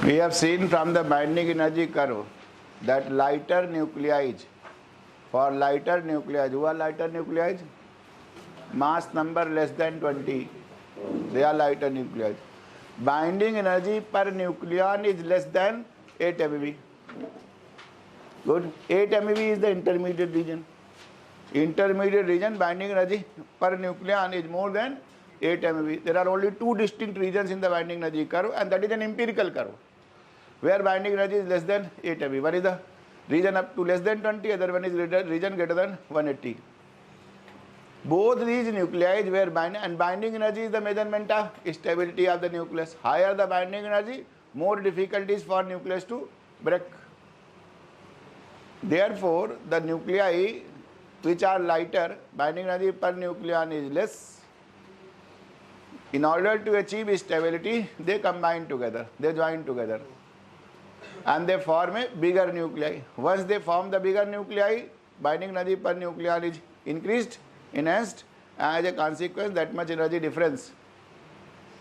We have seen from the binding energy curve that lighter nuclei, for lighter nuclei, who are lighter nuclei? Mass number less than 20, they are lighter nuclei. Binding energy per nucleon is less than 8 MeV. Good. 8 MeV is the intermediate region. Intermediate region binding energy per nucleon is more than 8 MeV. There are only two distinct regions in the binding energy curve, and that is an empirical curve, where binding energy is less than 8 MeV. One is the region up to less than 20, other one is region greater than 180. Both these nuclei where binding energy is the measurement of stability of the nucleus. Higher the binding energy, more difficulties for nucleus to break. Therefore, the nuclei which are lighter, binding energy per nucleon is less. In order to achieve stability, they combine together, they join together, and they form a bigger nuclei. Once they form the bigger nuclei, binding energy per nucleon is increased, enhanced, and as a consequence, that much energy difference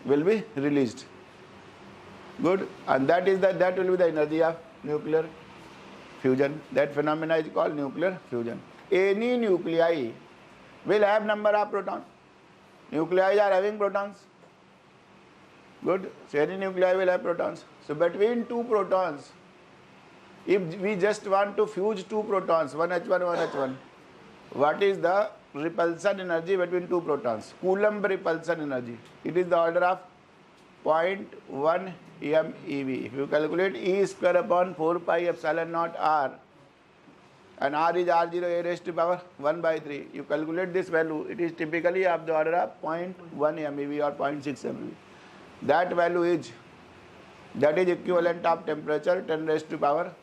will be released. Good, and that will be the energy of nuclear fusion. That phenomena is called nuclear fusion. Any nuclei will have number of protons. Nuclei are having protons. Good. So any nuclei will have protons. So between two protons, if we just want to fuse two protons, one H1, one H1, what is the repulsion energy between two protons? Coulomb repulsion energy. It is the order of 0.1 MeV. If you calculate E square upon 4 pi epsilon naught R, and R is R0 a raised to power 1 by 3. You calculate this value, it is typically of the order of 0.1 MeV or 0.6 MeV. That value is, that is equivalent of temperature 10 raised to power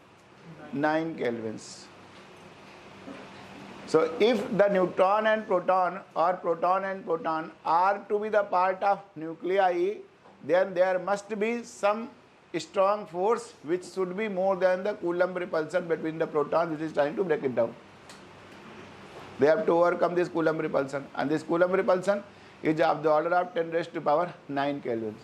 9 kelvins. So if the neutron and proton or proton and proton are to be the part of nuclei, then there must be some strong force which should be more than the Coulomb repulsion between the protons which is trying to break it down. They have to overcome this Coulomb repulsion, and this Coulomb repulsion is of the order of 10 raised to power 9 kelvins.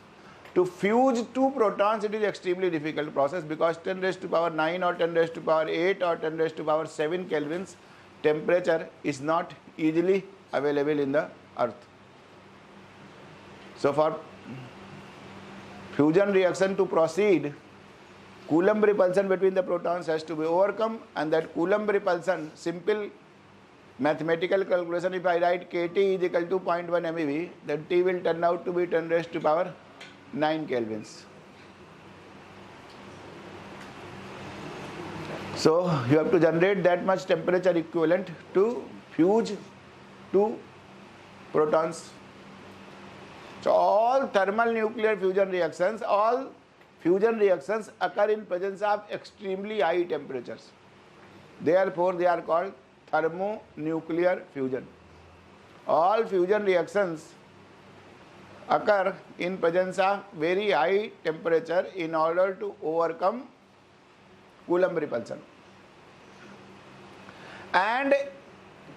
To fuse two protons, it is extremely difficult process, because 10 raised to power 9 or 10 raised to power 8 or 10 raised to power 7 kelvins temperature is not easily available in the earth. So for fusion reaction to proceed, Coulomb repulsion between the protons has to be overcome, and that Coulomb repulsion, simple mathematical calculation, if I write kT is equal to 0.1 MeV, then T will turn out to be 10 raised to power 9 kelvins. So you have to generate that much temperature equivalent to fuse two protons. So all thermal nuclear fusion reactions, all fusion reactions occur in presence of extremely high temperatures. Therefore, they are called thermonuclear fusion. All fusion reactions occur in presence of very high temperature in order to overcome Coulomb repulsion. And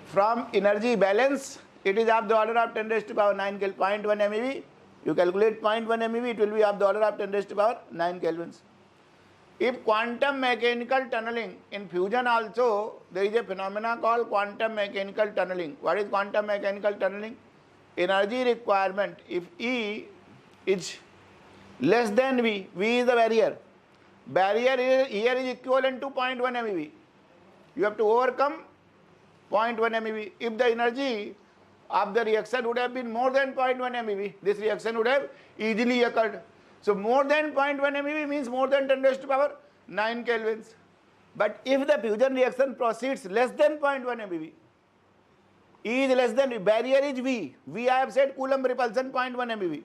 from energy balance, it is of the order of 10 raised to power 9 0.1 MeV. You calculate 0.1 MeV, it will be of the order of 10 raised to power 9 kelvins. If quantum mechanical tunneling, in fusion also there is a phenomena called quantum mechanical tunneling. What is quantum mechanical tunneling? Energy requirement, if E is less than V, V is the barrier. Barrier here is equivalent to 0.1 MeV. You have to overcome 0.1 MeV. If the energy of the reaction would have been more than 0.1 MeV, this reaction would have easily occurred. So more than 0.1 MeV means more than 10 raised to power 9 kelvins. But if the fusion reaction proceeds less than 0.1 MeV, E is less than V, barrier is V. V I have said Coulomb repulsion 0.1 MeV.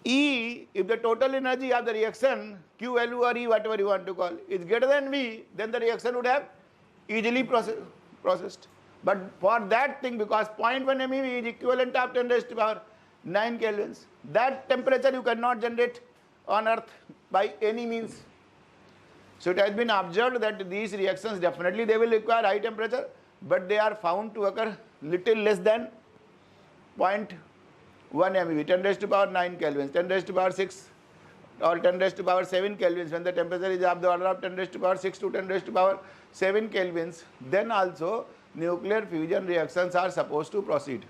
E, if the total energy of the reaction, Q, Lu or E, whatever you want to call, is greater than V, then the reaction would have easily processed. But for that thing, because 0.1 MeV is equivalent of 10 raised to power 9 kelvins, that temperature you cannot generate on earth by any means. So it has been observed that these reactions, definitely they will require high temperature, but they are found to occur little less than 0.1 MeV, 10 raised to power 9 kelvins, 10 raised to power 6 or 10 raised to power 7 kelvins, when the temperature is of the order of 10 raised to power 6 to 10 raised to power 7 kelvins, then also nuclear fusion reactions are supposed to proceed.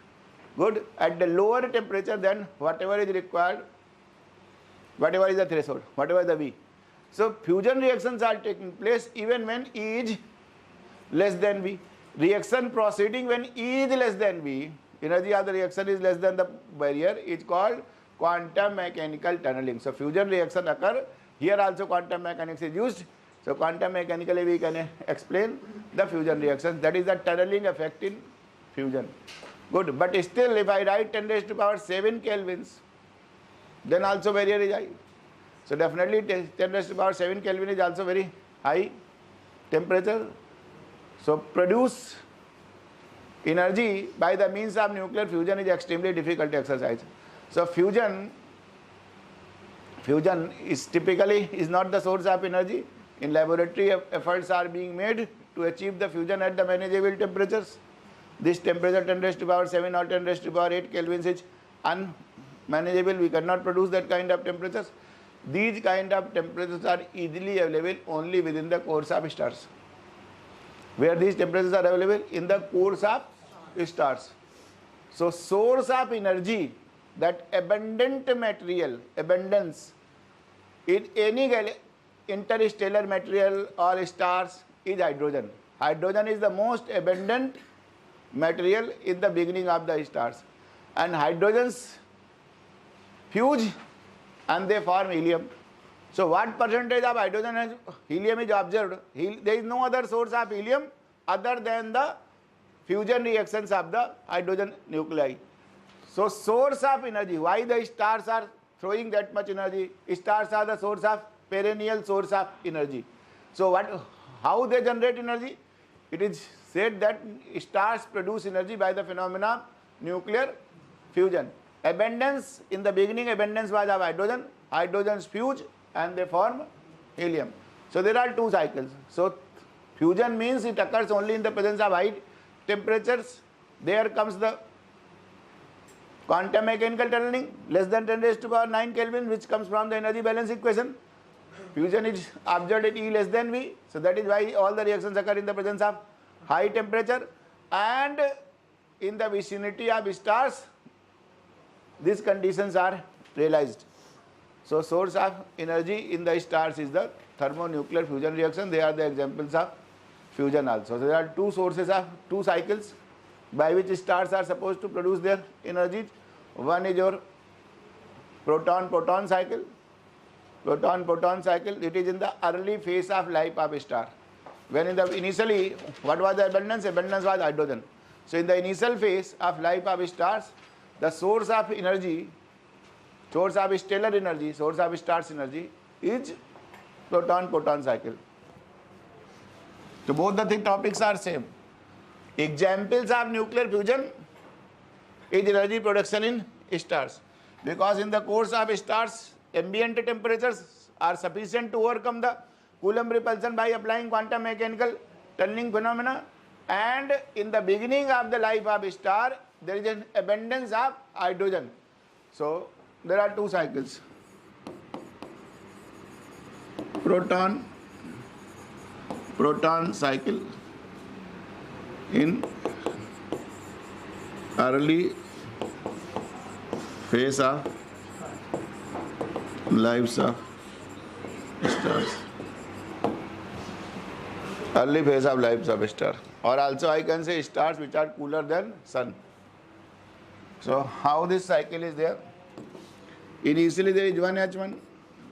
Good. At the lower temperature than whatever is required, whatever is the threshold, whatever the V. So fusion reactions are taking place even when E is less than V. Reaction proceeding when E is less than V, energy of the reaction is less than the barrier, is called quantum mechanical tunneling. So fusion reaction occur, here also quantum mechanics is used. So quantum mechanically we can explain the fusion reactions, that is the tunneling effect in fusion. Good, but still if I write 10 raised to power 7 kelvins, then also barrier is high. So definitely 10 raised to power 7 Kelvin is also very high temperature. So produce energy by the means of nuclear fusion is extremely difficult exercise. So fusion is typically is not the source of energy. In laboratory efforts are being made to achieve the fusion at the manageable temperatures. This temperature 10 raised to power 7 or 10 raised to power 8 kelvins is unmanageable. We cannot produce that kind of temperatures. These kind of temperatures are easily available only within the cores of stars. Where these temperatures are available? In the cores of stars. So source of energy, that abundant material, abundance in any interstellar material or stars is hydrogen. Hydrogen is the most abundant material in the beginning of the stars. And hydrogens fuse and they form helium. So what percentage of hydrogen and helium is observed? There is no other source of helium other than the fusion reactions of the hydrogen nuclei. So source of energy, why the stars are throwing that much energy? Stars are the source of perennial source of energy. So how they generate energy? It is said that stars produce energy by the phenomena of nuclear fusion. Abundance, in the beginning abundance was of hydrogen, hydrogens fuse and they form helium. So there are two cycles. So fusion means it occurs only in the presence of high temperatures. There comes the quantum mechanical tunneling, less than 10 raised to power 9 Kelvin, which comes from the energy balance equation. Fusion is observed at E less than V. So that is why all the reactions occur in the presence of high temperature and in the vicinity of stars. These conditions are realized. So source of energy in the stars is the thermonuclear fusion reaction. They are the examples of fusion also. So there are two sources of two cycles by which stars are supposed to produce their energy. One is your proton-proton cycle. Proton-proton cycle, it is in the early phase of life of a star. When in the initially, what was the abundance? Abundance was hydrogen. So in the initial phase of life of stars, the source of energy, source of stellar energy, source of stars energy is proton-proton cycle. So both the topics are same. Examples of nuclear fusion is energy production in stars. Because in the course of stars, ambient temperatures are sufficient to overcome the Coulomb repulsion by applying quantum mechanical tunneling phenomena, and in the beginning of the life of a star there is an abundance of hydrogen. So there are two cycles, proton cycle in early phase of lives of stars, early phase of lives of star, or also I can say stars which are cooler than sun. So how this cycle is there? Initially there is one H1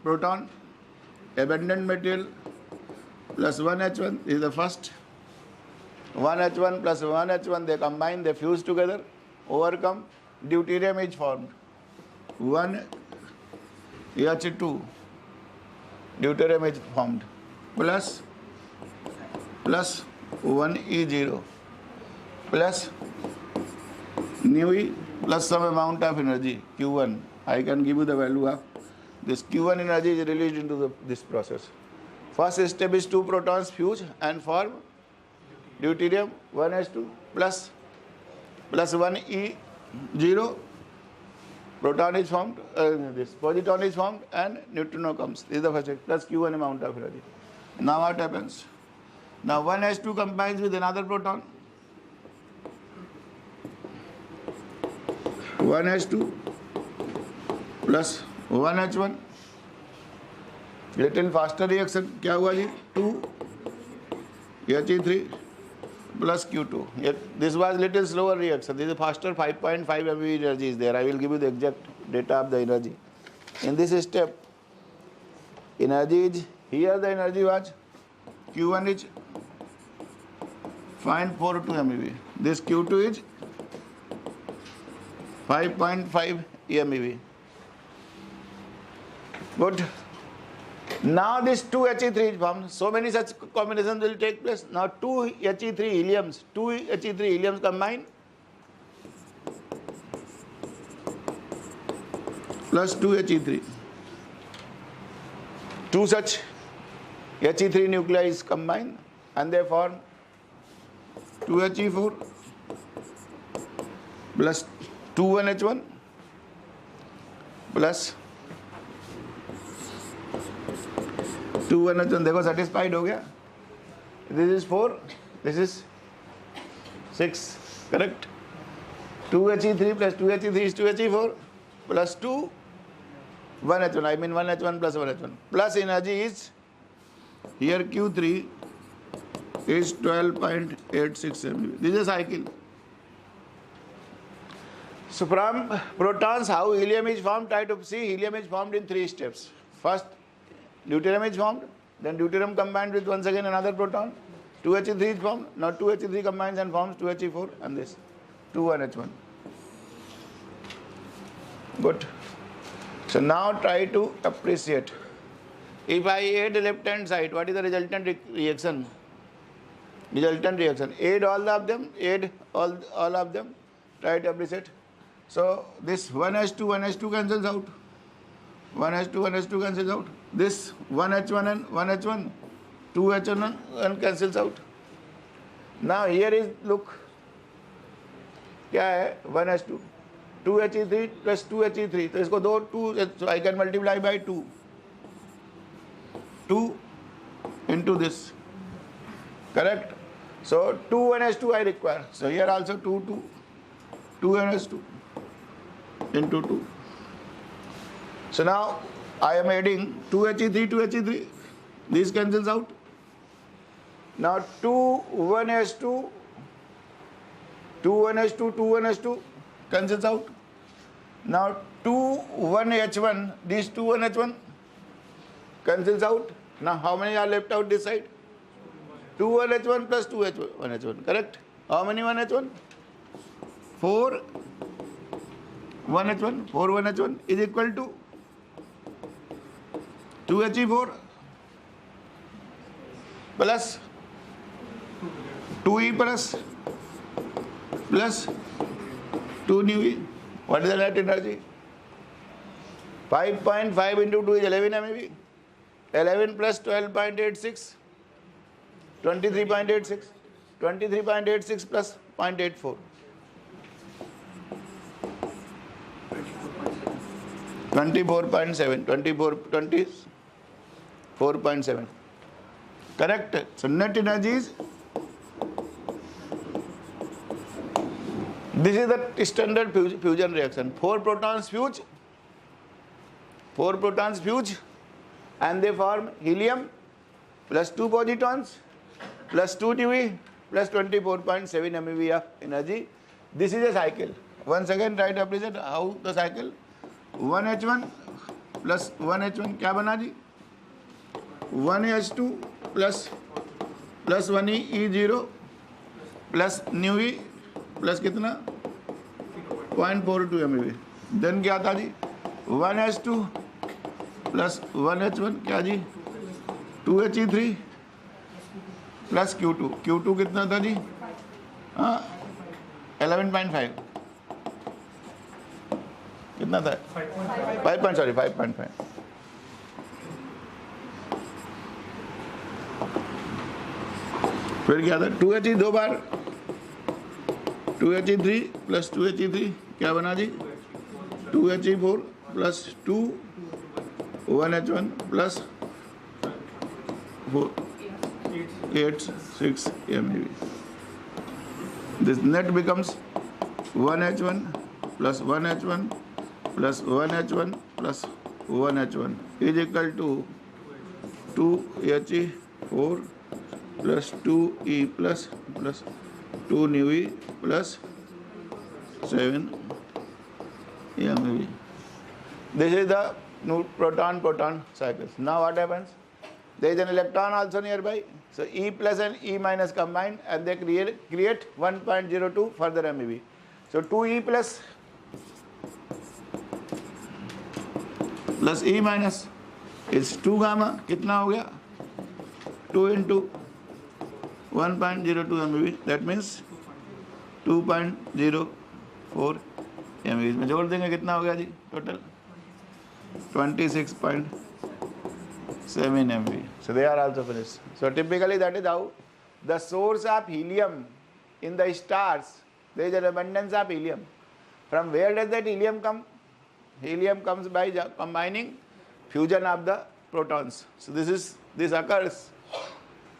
proton, abundant material plus one H1 is the first. One H1 plus one H1 they combine, they fuse together, overcome, deuterium is formed. One H2 deuterium is formed, plus 1 E0 plus nu E plus some amount of energy Q1. I can give you the value of this Q1 energy is released into this process. First step is two protons fuse and form deuterium 1s2 plus 1 E0 proton is formed, this positron is formed, and neutrino comes. This is the first step, plus Q1 amount of energy. Now what happens? Now 1s2 combines with another proton. 1s2 plus 1h1. Little faster reaction. क्या हुआ जी? 2He3 plus Q2. This was little slower reaction. This is faster. 5.5 MeV energy is there. I will give you the exact data of the energy. In this step, energy is here. The energy was Q1 is 0.42 MeV. This Q2 is 5.5 MeV. Good. Now this 2He3 is formed. So many such combinations will take place. Now 2He3 heliums combine plus 2He3. Two such He3 nuclei is combined and they form 2He4 plus 2,1H1 plus 2,1H1. देखो satisfied हो गया. This is 4, this is 6, correct? 2He3 plus 2He3 is 2He4 plus 2 1H1. I mean 1H1 plus 1H1 plus energy is here Q3 is 12.86 MeV. This is a cycle. So from protons, how helium is formed? Try to see. Helium is formed in 3 steps. First, deuterium is formed. Then deuterium combined with once again another proton. 2He3 is formed. Now 2He3 combines and forms 2He4 and this 2,1H1. Good. So now try to appreciate. If I add the left hand side, what is the resultant reaction? Resultant reaction. Add all of them. Add all of them. Try to appreciate. So this 1H2 cancels out. 1H2 cancels out. This 1H1 and 1H1, 2H1 and cancels out. Now here is, look, क्या है 1H2, 2He3 plus 2He3. तो इसको दो 2, so I can multiply by 2. 2 into this, correct? So 2 1H2 I require. So here also 2 1H2 into 2. So now I am adding 2He3. This cancels out. Now 2 1H2 cancels out. Now 2 1H1, these 2 1H1 cancels out. Now how many are left out this side? 2 1H1 plus 2 1H1, correct? How many 1H1? 4 1H1. 4 1H1 is equal to 2He4 plus 2E plus 2 new E. What is the net energy? 5.5 into 2 is 11 MeV. 11 plus 12.86, 23.86. 23.86 plus 0.84. 24.7. Correct. So net energy is, this is the standard fusion reaction. 4 protons fuse and they form helium plus 2 positons plus 2 TeV plus 24.7 MeV of energy. This is a cycle. Once again try to appreciate how the cycle. 1H1 plus 1H1 क्या बना जी? 1H2 plus 1E0 plus new E plus कितना? 0.42 MeV. Then क्या था जी? 1H2 plus 1H1 क्या जी? 2He3 plus Q2. Q2 कितना था जी? 11.5. कितना था? 5.5. फिर क्या था? 2He दो बार, 2He3 plus 2He3 क्या बना जी? 2He4 plus 2 1H1 plus 4 8 6 MeV. This net becomes 1H1 plus 1H1 plus 1H1 plus 1H1 is equal to 2He4 plus 2E plus 2 nu E plus 7 MeV. This is the proton-proton cycles. Now what happens? There is an electron also nearby. So E plus and E minus combine and they create 1.02 further MeV. So 2E plus E minus is 2 gamma. कितना हो गया? 2 into 1.02 MeV. That means 2.04 MeV. इसमें जोड़ देंगे कितना हो गया जी total? 26.7 MeV. So they are also finished. So typically that is how the source of helium in the stars, there is an abundance of helium. From where does that helium come? Helium comes by combining fusion of the protons. So this occurs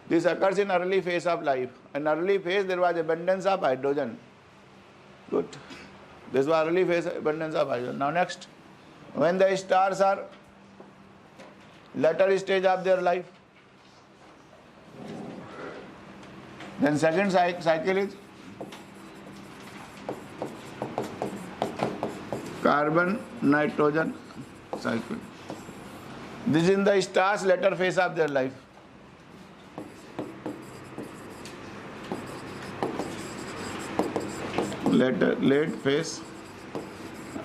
in early phase of life. In early phase there was abundance of hydrogen. Good. This was early phase abundance of hydrogen. Now next, when the stars are later stage of their life, then second cycle is carbon nitrogen cycle. This is in the stars later phase of their life. Late phase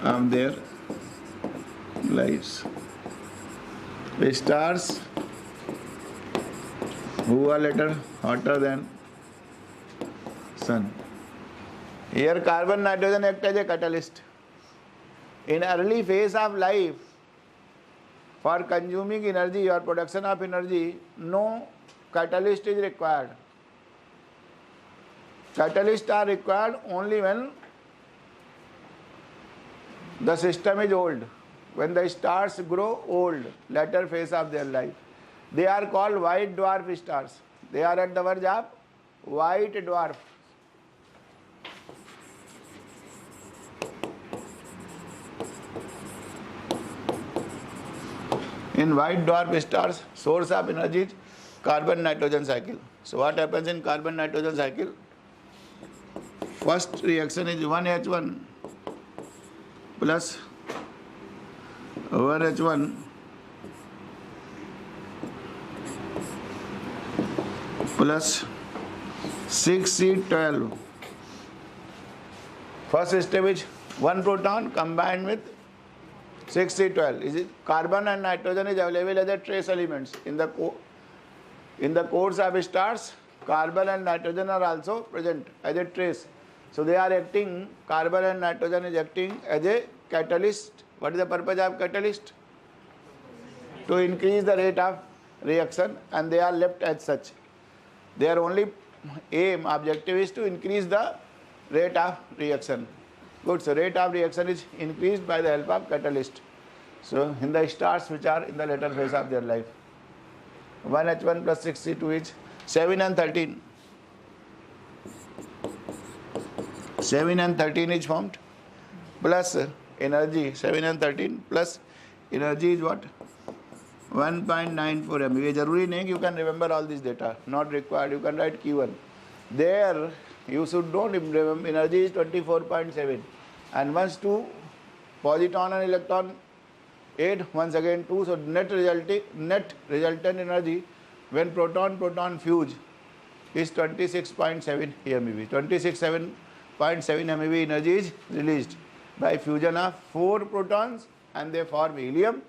of their lives. The stars who are later hotter than sun. Here carbon nitrogen act as a catalyst. In early phase of life, for consuming energy or production of energy, no catalyst is required. Catalysts are required only when the system is old, when the stars grow old, later phase of their life. They are called white dwarf stars. They are at the verge of white dwarf. In white dwarf stars, source of energy is carbon nitrogen cycle. So what happens in carbon nitrogen cycle? First reaction is 1H1 plus 1H1 plus 6C12. First step is one proton combined with 6C12. Is it carbon and nitrogen is available as a trace elements in the cores of stars. Carbon and nitrogen are also present as a trace. So they are acting, carbon and nitrogen is acting as a catalyst. What is the purpose of catalyst? To increase the rate of reaction, and they are left as such. Their only aim, objective is to increase the rate of reaction. Good, so rate of reaction is increased by the help of catalyst. So in the stars which are in the later phase of their life, 1H1 plus 6C2 is 7 and 13. 7 and 13 is formed, plus energy, 7 and 13 plus energy is what? 1.94 MeV. Jaruri nahi, you can remember all this data, not required, you can write Q1. There you should don't remember, energy is 24.7, and once 2 positron and electron 8, once again 2, so net resultant energy when proton fuse is 26.7 MeV. 26.7 MeV energy is released by fusion of 4 protons, and they form helium,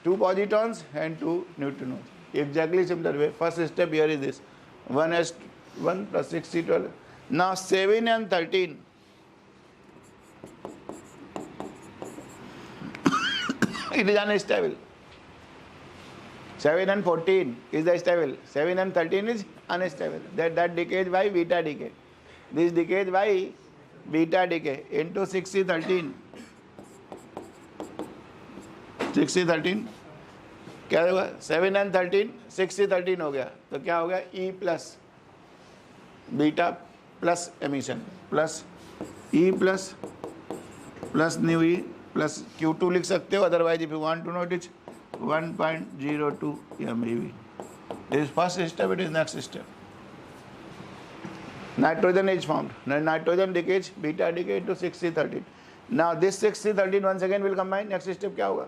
2 positons and 2 neutrinos. Exactly similar way. First step here is this, 1S1 plus 6C12. Now 7 and 13. It is unstable. 7 and 14 is the stable. 7 and 13 is unstable. That decays by beta decay. This decays by beta decay into 6C13. 6C13 क्या होगा 7N13 6C13 हो गया तो क्या हो गया E plus beta plus emission plus E plus plus nu E plus Q2 लिख सकते हो, otherwise if you want to know it is 1.02 MeV. This is first step, it is next step. Nitrogen is formed. Nitrogen decays, beta decay to 6C13. Now this 6C13 once again will combine. Next step क्या होगा?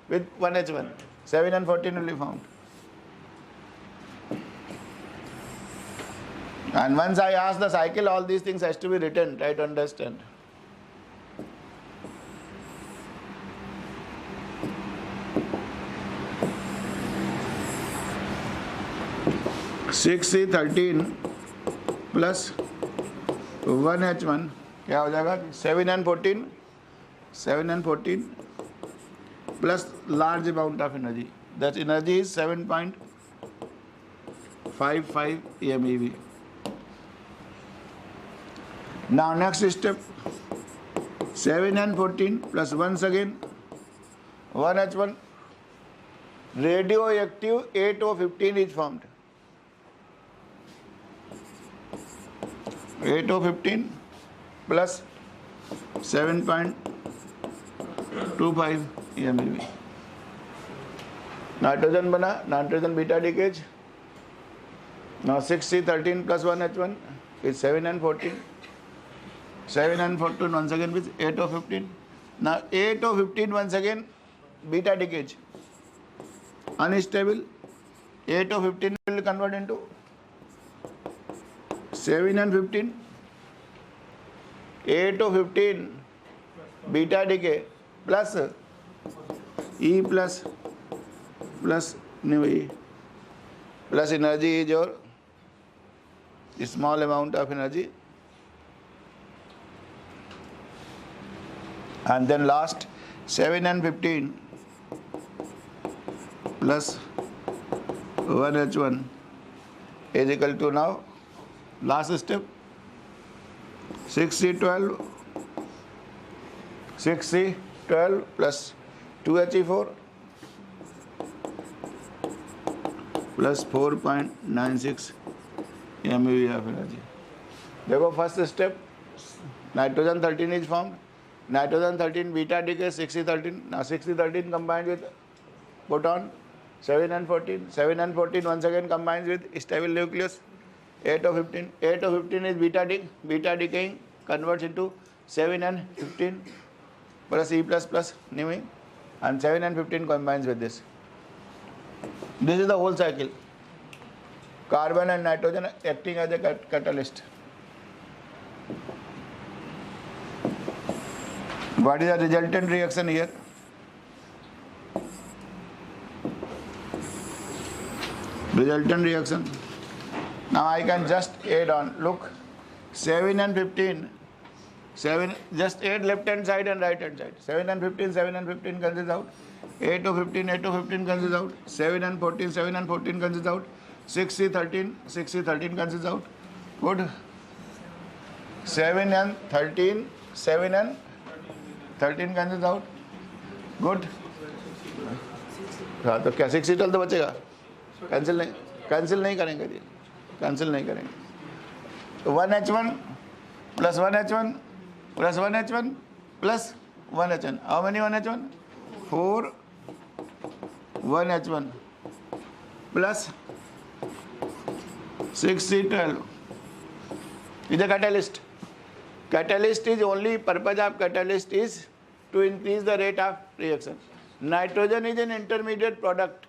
With 1H1. 7N14 will be formed. And once I ask the cycle, all these things has to be written. Try to understand. Six C 13 plus 1H1 क्या हो जाएगा 7N14 plus large amount of energy, that energy is 7.55 MeV. Now next step 7N14 plus once again 1H1 radioactive 8O15 is formed. 8O15 plus 7.25 MeV. Nitrogen बना, nitrogen beta decays. Now 6C13 plus 1H1 is 7N14. 7N14 once again with 8O15. Now 8O15 once again beta decay. Unstable. 8O15 will convert into 7N15. 8O15 beta decay plus E plus new E plus energy is your small amount of energy, and then last 7N15 plus 1H1 is equal to now last step 6C12 plus 2He4 plus 4.96 MeV of energy. देखो first step nitrogen 13 is formed. Nitrogen 13 beta decay 6C13. now 6C13 combined with proton 7N14. 7N14 once again combines with stable nucleus 8O15. 8O15 is beta decaying, converts into 7N15 plus E plus new E, and 7N15 combines with this. This is the whole cycle. Carbon and nitrogen acting as a catalyst. What is the resultant reaction here? Resultant reaction. Now I can just add on. Look, 7N15. Just add left hand side and right hand side. 7N15 cancels out. 8O15 cancels out. 7N14 cancels out. 6C13 cancels out. Good. 7N13 cancels out. Good. हाँ तो क्या 6C12 तो बचेगा. Cancel नहीं करेंगे जी. Cancel नहीं करेंगे. 1H1 plus 1H1 plus 1H1 plus 1H1. How many 1H1? 4 1H1 plus 6C12 is a catalyst. Catalyst is only purpose of catalyst is to increase the rate of reaction. Nitrogen is an intermediate product.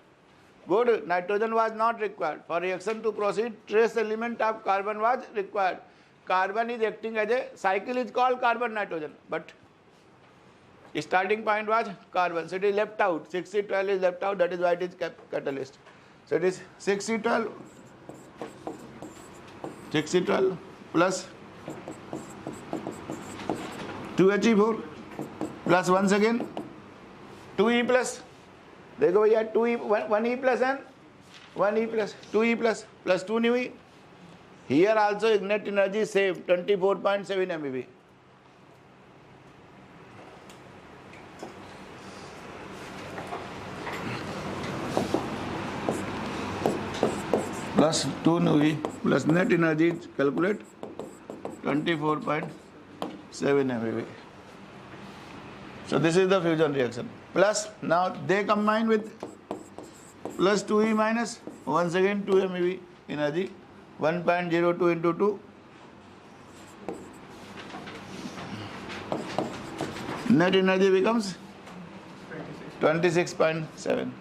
Good. Nitrogen was not required. For reaction to proceed, trace element of carbon was required. Carbon is acting as a cycle is called carbon-nitrogen, but starting point was carbon. So it is left out. 6C12 is left out. That is why it is catalyst. So it is 6C12 plus 2He4 plus once again 2E plus. देखो भैया 2E 1E plus and 1E plus 2E plus 2 new E. Here also ignite energy same 24.7 MeV. plus 2 nu E plus net energy calculate 24.7 MeV. So this is the fusion reaction. Plus now they combine with plus 2E minus once again 2 MeV energy 1.02 into 2. Net energy becomes 26.7.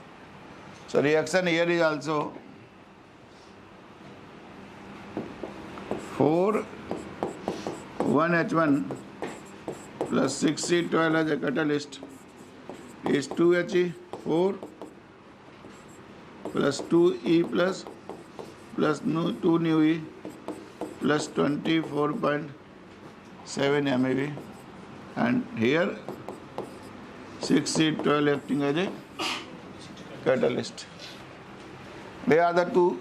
So reaction here is also 4 1H1 plus 6C12 as a catalyst is 2He4 plus 2E plus 2 nu E plus 24.7 MeV, and here 6C12 acting as a catalyst. They are the two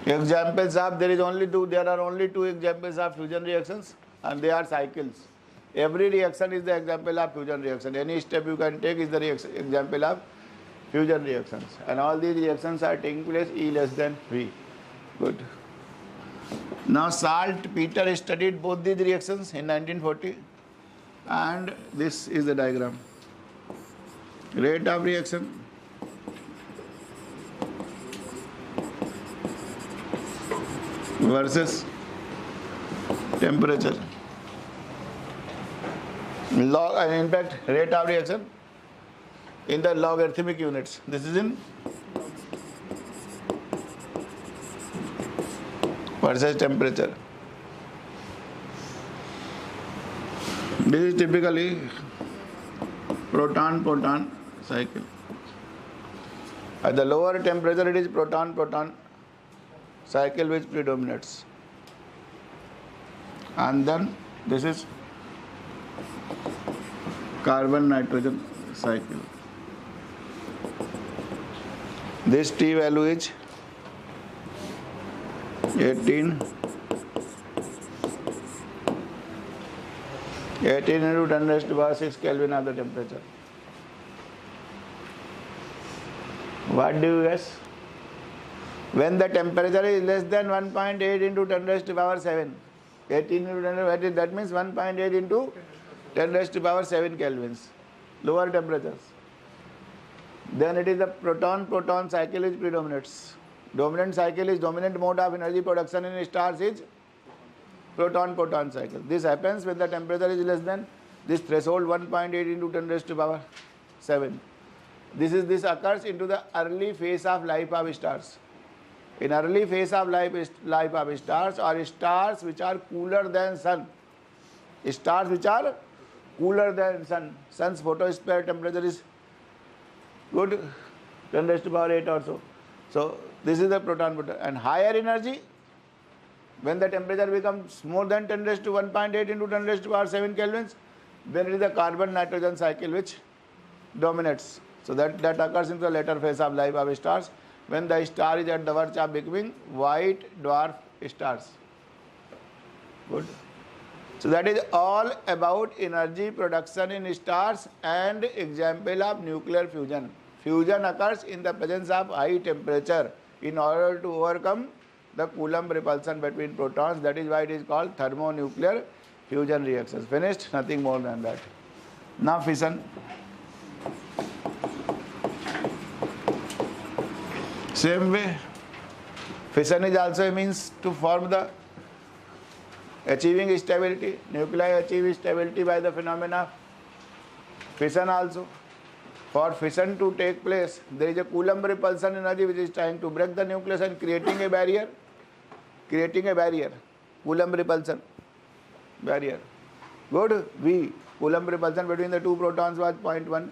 examples of, there are only two examples of fusion reactions, and they are cycles. Every reaction is the example of fusion reaction. Any step you can take is the example of fusion reactions, and all these reactions are taking place E less than V. Good. Now Saltpeter studied both these reactions in 1940, and this is the diagram. Rate of reaction, versus temperature. Log, and in fact rate of reaction in the logarithmic units. This is in versus temperature. This is typically proton-proton cycle. At the lower temperature, it is proton-proton cycle which predominates. And then this is carbon-nitrogen cycle. This T value is 18 into 10 raised to power 6 Kelvin of the temperature. What do you guess? When the temperature is less than 1.8 into 10 raised to power 7, 18 into 10 raised, that means 1.8 into 10 raised to power 7 kelvins, lower temperatures. Then it is the proton-proton cycle which predominates. Dominant cycle is, dominant mode of energy production in stars is proton-proton cycle. This happens when the temperature is less than this threshold 1.8 into 10 raised to power 7. This occurs into the early phase of life of stars. In early phase of life of stars, or stars which are cooler than sun. Stars which are cooler than sun. Sun's photosphere temperature is good, 10 raised to power 8 or so. So this is the proton-proton. And higher energy, when the temperature becomes more than 10 raised to 1.8 into 10 raised to power 7 kelvins, then it is the carbon-nitrogen cycle which dominates. So that occurs in the later phase of life of stars, when the star is at the verge of becoming white dwarf stars. Good. So that is all about energy production in stars and example of nuclear fusion. Fusion occurs in the presence of high temperature in order to overcome the Coulomb repulsion between protons. That is why it is called thermonuclear fusion reactions. Finished? Nothing more than that. Now fission. Same way, fission is also a means to form the achieving stability. Nuclei achieve stability by the phenomena of fission also. For fission to take place, there is a Coulomb repulsion energy which is trying to break the nucleus and creating a barrier. Coulomb repulsion barrier. Good. V. Coulomb repulsion between the two protons was 0.1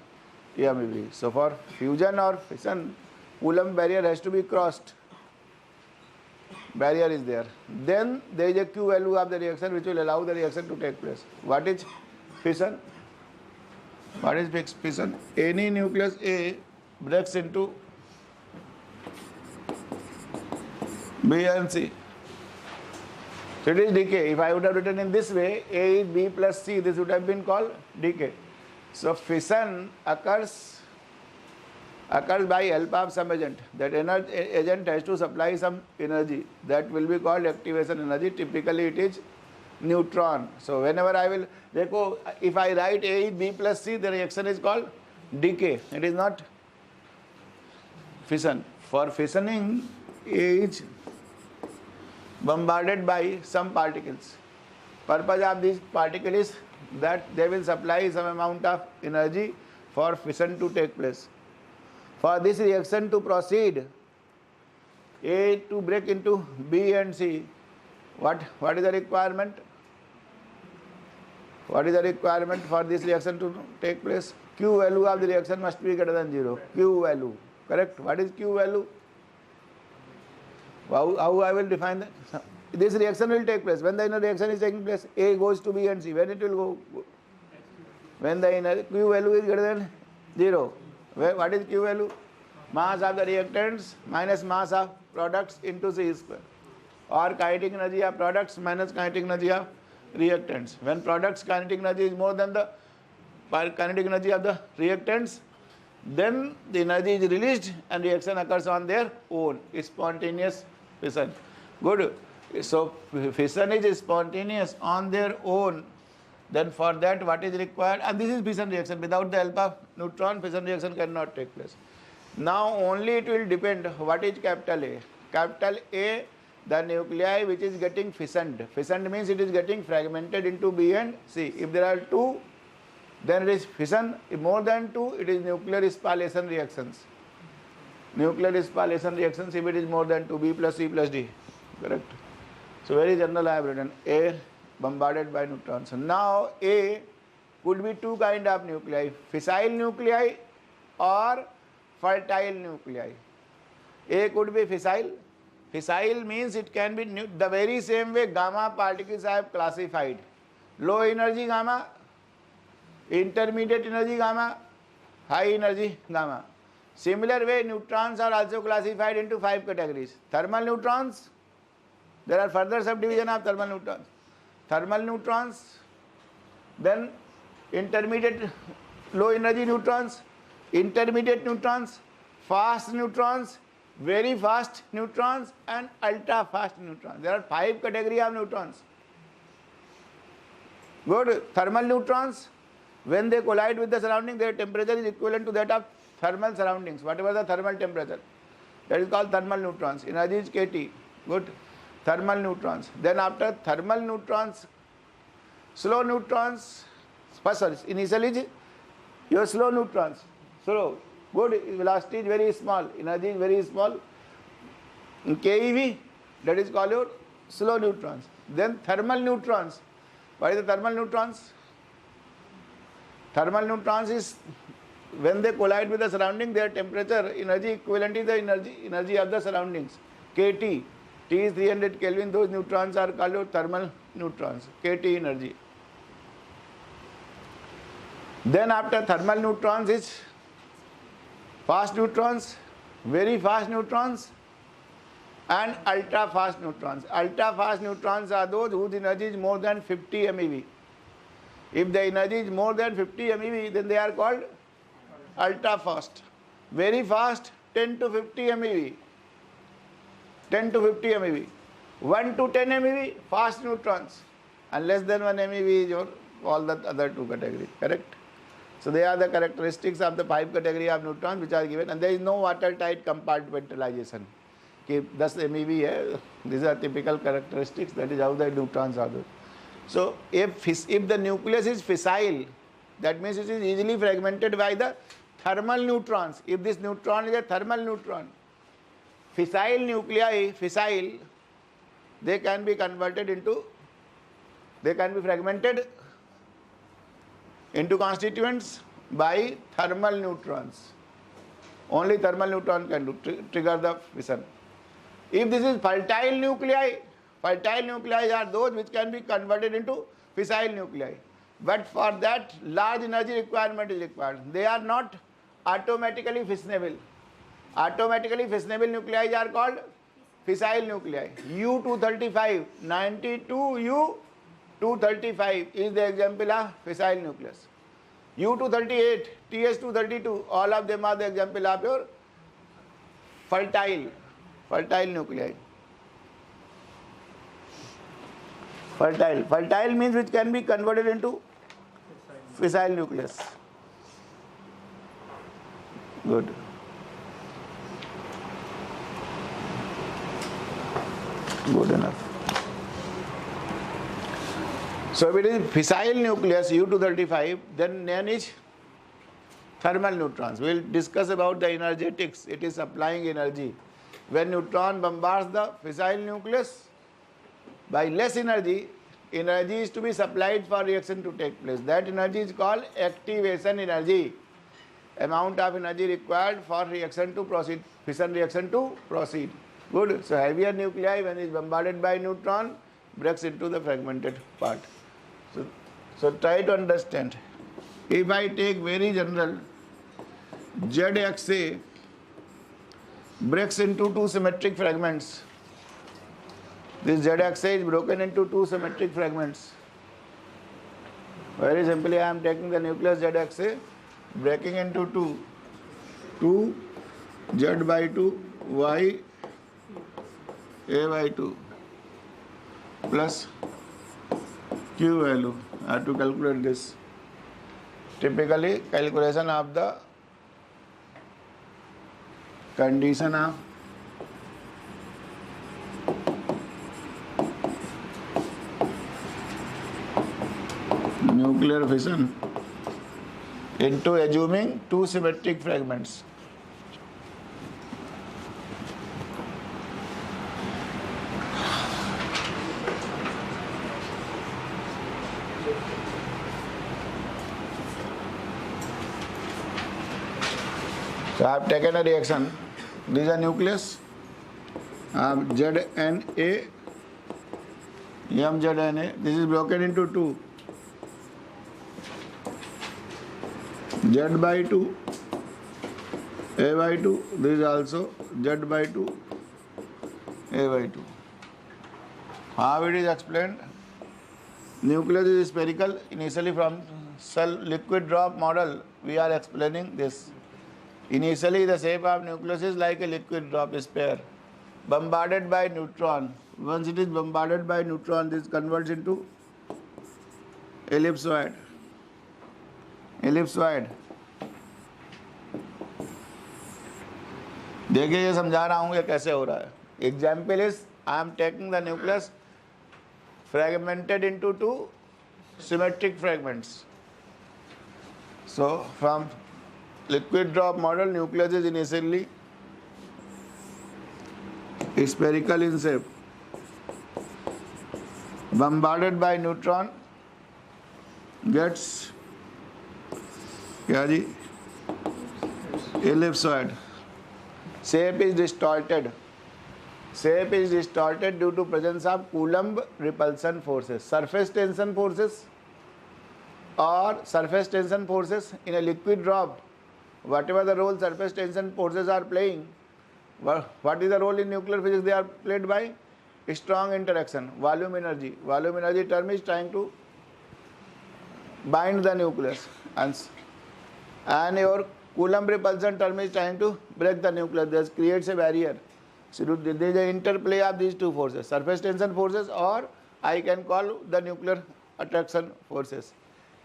MeV. So for fusion or fission, Coulomb barrier has to be crossed. Barrier is there. Then there is a Q value of the reaction which will allow the reaction to take place. What is fission? What is fission? Any nucleus A breaks into B and C. So it is decay. If I would have written in this way, A is B plus C, this would have been called decay. So fission occurs occurs by help of some agent. That agent has to supply some energy. That will be called activation energy. Typically it is neutron. So whenever I will, if I write A is B plus C, the reaction is called decay. It is not fission. For fissioning, A is bombarded by some particles. Purpose of this particle is that they will supply some amount of energy for fission to take place. For this reaction to proceed, A to break into B and C, what is the requirement? What is the requirement for this reaction to take place? Q value of the reaction must be greater than 0. Q value, correct? What is Q value? How I will define that? This reaction will take place. When the inner reaction is taking place, A goes to B and C. When it will go? When the inner Q value is greater than 0. What is Q value? Mass of the reactants minus mass of products into C square. Or kinetic energy of products minus kinetic energy of reactants. When products kinetic energy is more than the kinetic energy of the reactants, then the energy is released and reaction occurs on their own. Spontaneous fission. Good. So fission is spontaneous on their own. Then for that what is required? And this is fission reaction. Without the help of neutron, fission reaction cannot take place. Now only it will depend what is capital A. Capital A, the nuclei which is getting fissioned. Fissioned means it is getting fragmented into B and C. If there are 2, then it is fission. If more than 2, it is nuclear spallation reactions. Nuclear spallation reactions if it is more than 2, B plus C plus D. Correct. So very general I have written A bombarded by neutrons. So now A could be 2 kind of nuclei, fissile nuclei or fertile nuclei. A could be fissile. Fissile means it can be the very same way gamma particles I have classified. Low energy gamma, intermediate energy gamma, high energy gamma. Similar way neutrons are also classified into 5 categories. Thermal neutrons, there are further subdivision of thermal neutrons. Thermal neutrons, then intermediate low energy neutrons, intermediate neutrons, fast neutrons, very fast neutrons and ultra fast neutrons. There are 5 categories of neutrons. Good. Thermal neutrons, when they collide with the surrounding, their temperature is equivalent to that of thermal surroundings, whatever the thermal temperature. That is called thermal neutrons. Energy is kT. Good. Thermal neutrons. Then after thermal neutrons, slow neutrons, initially is your slow neutrons. Slow. Good. Velocity is very small. Energy is very small. In keV, that is called your slow neutrons. Then thermal neutrons. What is the thermal neutrons? Thermal neutrons is when they collide with the surrounding, their temperature energy equivalent is the energy of the surroundings. kT. T is 300 Kelvin. Those neutrons are called thermal neutrons. kT energy. Then after thermal neutrons is fast neutrons, very fast neutrons and ultra fast neutrons. Ultra fast neutrons are those whose energy is more than 50 MeV. If the energy is more than 50 MeV, then they are called ultra fast. Very fast, 10 to 50 MeV. 10 to 50 MeV. 1 to 10 MeV, fast neutrons. And less than 1 MeV is your all the other 2 categories. Correct? So they are the characteristics of the 5 category of neutrons which are given, and there is no watertight compartmentalization. कि 10 MeV है, these are typical characteristics. That is how the neutrons are. So if the nucleus is fissile, that means it is easily fragmented by the thermal neutrons. If this neutron is a thermal neutron, fissile nuclei, fissile, they can be converted into, they can be fragmented into constituents by thermal neutrons. Only thermal neutron can do, trigger the fission. If this is fertile nuclei are those which can be converted into fissile nuclei. But for that, large energy requirement is required. They are not automatically fissionable. Automatically fissionable nuclei are called fissile nuclei. U-235, 92U-235 is the example of fissile nucleus. U238, TS232, all of them are the example of your fertile nuclei. Fertile means which can be converted into fissile nucleus. Good. Good enough. So if it is fissile nucleus U235, then is thermal neutrons. We will discuss about the energetics. It is supplying energy. When neutron bombards the fissile nucleus, by less energy is to be supplied for reaction to take place. That energy is called activation energy. Amount of energy required for reaction to proceed, fission reaction to proceed. Good. So heavier nuclei, when it is bombarded by neutron, breaks into the fragmented part. So try to understand. If I take very general, ZXA breaks into two symmetric fragments. This ZXA is broken into two symmetric fragments. Very simply, I am taking the nucleus ZXA, breaking into two Z by 2, Y, A by 2, plus Q value. I have to calculate this. Typically, calculation of the condition of nuclear fission into assuming two symmetric fragments. So I have taken a reaction. This is a nucleus. ZNA, MZNA. This is broken into two. Z by 2, A by 2. This is also Z by 2, A by 2. How it is explained? Nucleus is spherical. Initially from cell liquid drop model, we are explaining this. Initially, the shape of nucleus is like a liquid drop sphere, bombarded by neutron. Once it is bombarded by neutron, this converts into ellipsoid. देखिए ये समझा रहा हूँ ये कैसे हो रहा है. Example is I am taking the nucleus fragmented into two symmetric fragments. So from liquid drop model, nucleus is initially spherical in shape, bombarded by neutron, gets क्या जी ellipsoid. Shape is distorted due to presence of Coulomb repulsion forces, surface tension forces in a liquid drop. Whatever the role surface tension forces are playing, what is the role in nuclear physics? They are played by strong interaction, volume energy. Volume energy term is trying to bind the nucleus, and your Coulomb repulsion term is trying to break the nucleus. This creates a barrier. So there is an interplay of these two forces, surface tension forces, or I can call the nuclear attraction forces,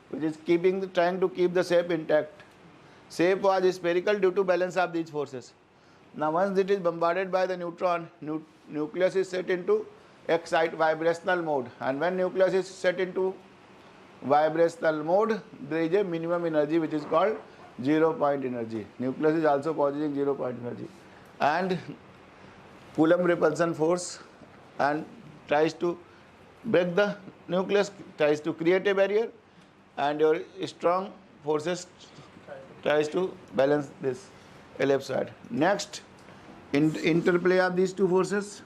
which is trying to keep the shape intact. Shape was spherical due to balance of these forces. Now once it is bombarded by the neutron, nucleus is set into vibrational mode, and when nucleus is set into vibrational mode, there is a minimum energy which is called 0 point energy. Nucleus is also possessing 0 point energy, and Coulomb repulsion force and tries to break the nucleus, tries to create a barrier, and your strong forces tries to balance this ellipsoid. Next, interplay of these two forces,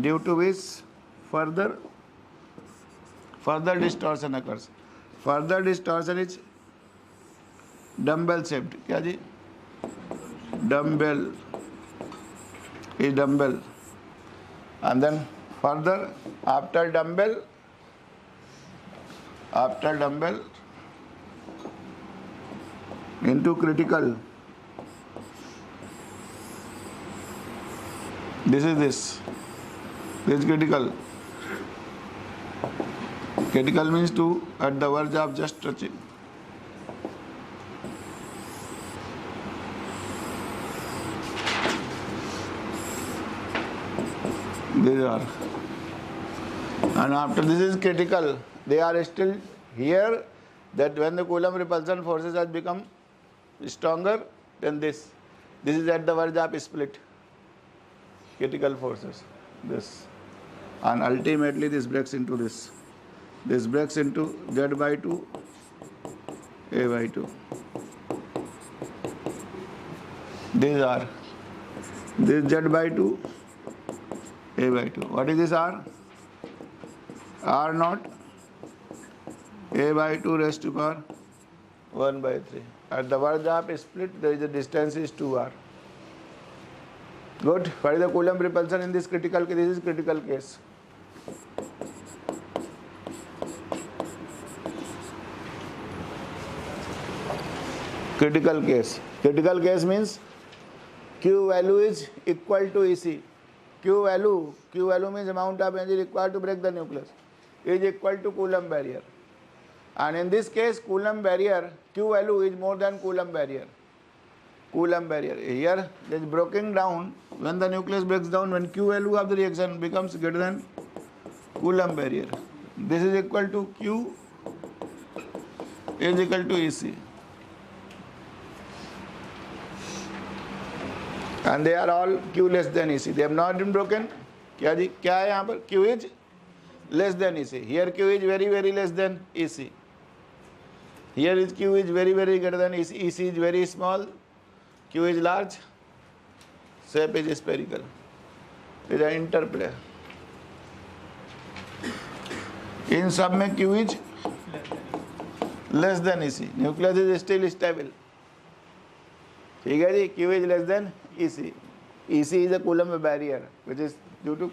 due to which further distortion occurs. Further distortion is dumbbell shaped. क्या जी? Dumbbell is dumbbell, and then further after dumbbell into critical. This is critical. Critical means to at the verge of just touching. These are, and after this is critical, they are still here, that when the Coulomb repulsion forces has become stronger than this is at the verge of split, critical forces, this, and ultimately this breaks into this breaks into Z by 2, A by 2. These are, this Z by 2, A by 2. What is this R? R naught, A by 2 raised to power 1 by 3. At the verge of split, there is a distance is 2R. Good. What is the Coulomb repulsion in this critical case? This is critical case. Critical case. Critical case means Q value is equal to EC. Q value means amount of energy required to break the nucleus, is equal to Coulomb barrier. And in this case, Coulomb barrier, Q value is more than Coulomb barrier. Coulomb barrier. Here, it is broken down. When the nucleus breaks down, when Q value of the reaction becomes greater than Coulomb barrier, this is equal to Q is equal to EC. And they are all Q less than EC. They have not been broken. क्या जी क्या है यहाँ पर? Q is less than EC. Here Q is very very less than EC. Here is Q is very very greater than EC. EC is very small. Q is large. Shape is spherical. There is an interplay. In सब में Q is less than EC. Nucleus is still stable. ठीक है जी. Q is less than EC. EC is a Coulomb barrier, which is due to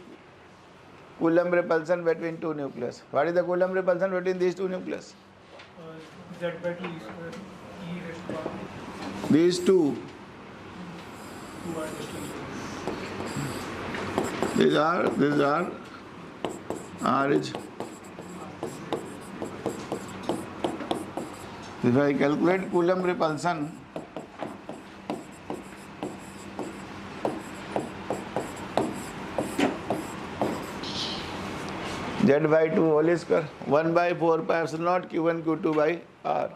Coulomb repulsion between two nucleus. What is the Coulomb repulsion between these two nucleus? Z by 2 E square E raised to power These two. 2 R raised to These are R is. If I calculate Coulomb repulsion, Z by 2 whole square 1 by 4 pi epsilon naught Q1 Q2 by R.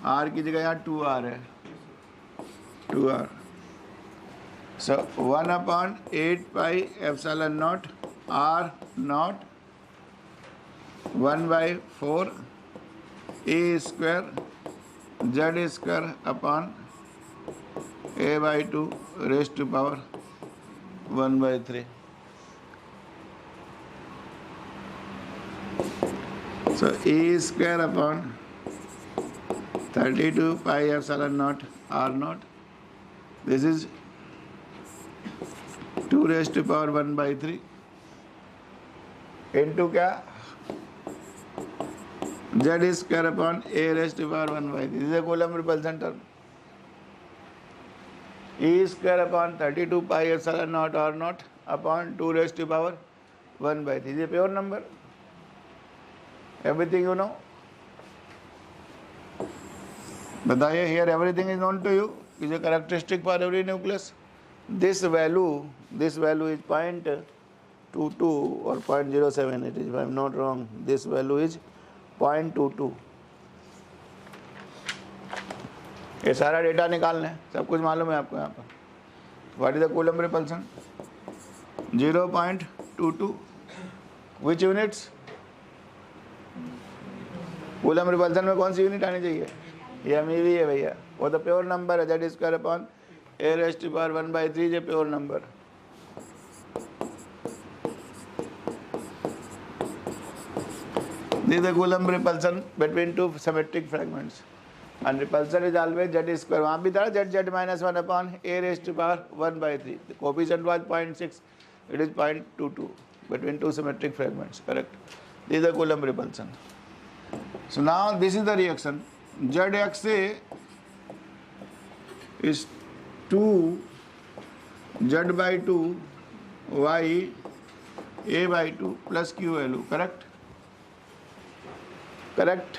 R की जगह यहाँ 2R है. 2R. So 1 upon 8 pi epsilon naught R naught 1 by 4 A square Z square upon A by 2 raised to power 1 by 3. So E square upon 32 pi epsilon naught R naught. This is 2 raised to power 1 by 3 into क्या? Z square upon A raised to power 1 by 3. This is a Coulomb repulsion term. E square upon 32 pi epsilon naught R naught upon 2 raised to power 1 by 3. This is a pure number. Everything you know. बताइए, here everything is known to you. Is a characteristic for every nucleus. This value is 0.22 or 0.07. It is, if I am not wrong. This value is 0.22. ये सारा data निकालना है, सब कुछ मालूम है आपको यहाँ पर. What is the Coulomb repulsion? 0.22. Which units? Coulomb repulsion में कौन सी यूनिट आनी चाहिए? ये MeV है भैया. वो तो प्योर नंबर है. Z square upon A raised to power 1 by 3 is a pure number. This is the Coulomb repulsion between two symmetric fragments. And repulsion is always Z square. वहाँ भी था Z minus 1 upon A raised to power 1 by 3. The coefficient was 0.6. It is 0.22 between two symmetric fragments. Correct. This is the Coulomb repulsion. So now this is the reaction. ZX से is 2z/2 y a/2 plus q value. Correct.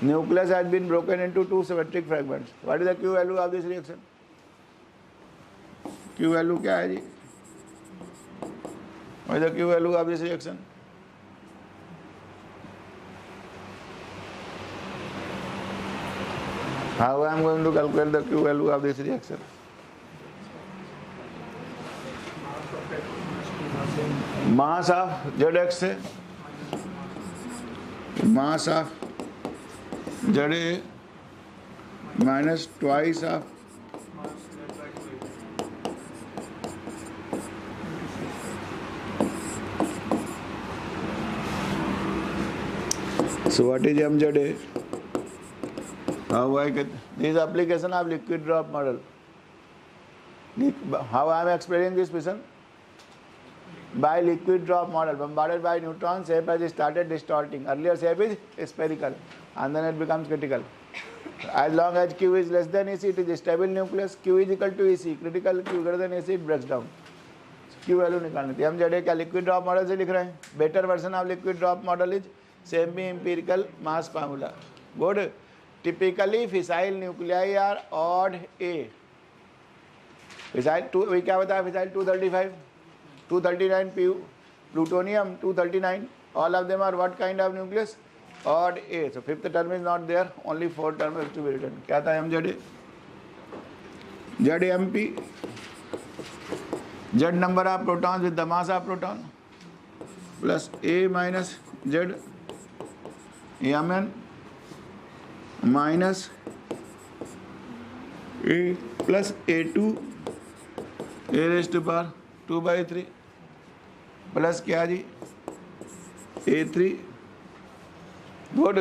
Nucleus has been broken into two symmetric fragments. What is the q value of this reaction? Q value क्या है जी? What is the q value of this reaction? How I am going to calculate the q value of this reaction? Mass of Zx से mass of Za minus twice of so what is mZa? How I get this application of liquid drop model? How I am explaining this question? By liquid drop model, bombarded by neutrons, shape has started distorting. Earlier shape is spherical and then it becomes critical. As long as Q is less than AC, it is a stable nucleus. Q is equal to AC, critical Q greater than AC, it breaks down. Q value निकालनी थी. हम जड़े क्या liquid drop model से लिख रहे हैं? Better version of liquid drop model is semi-empirical mass formula. Good. Typically fissile nuclei are odd A. Fissile 2, we क्या बताया fissile 235, 239 plutonium 239. All of them are what kind of nucleus? Odd A. So fifth term is not there. Only fourth term has to be written. क्या था mZa? ZMP. Z number of protons with the mass of proton plus A minus Z Mn minus A plus A2 A raised to power 2/3 plus क्या जी A3 good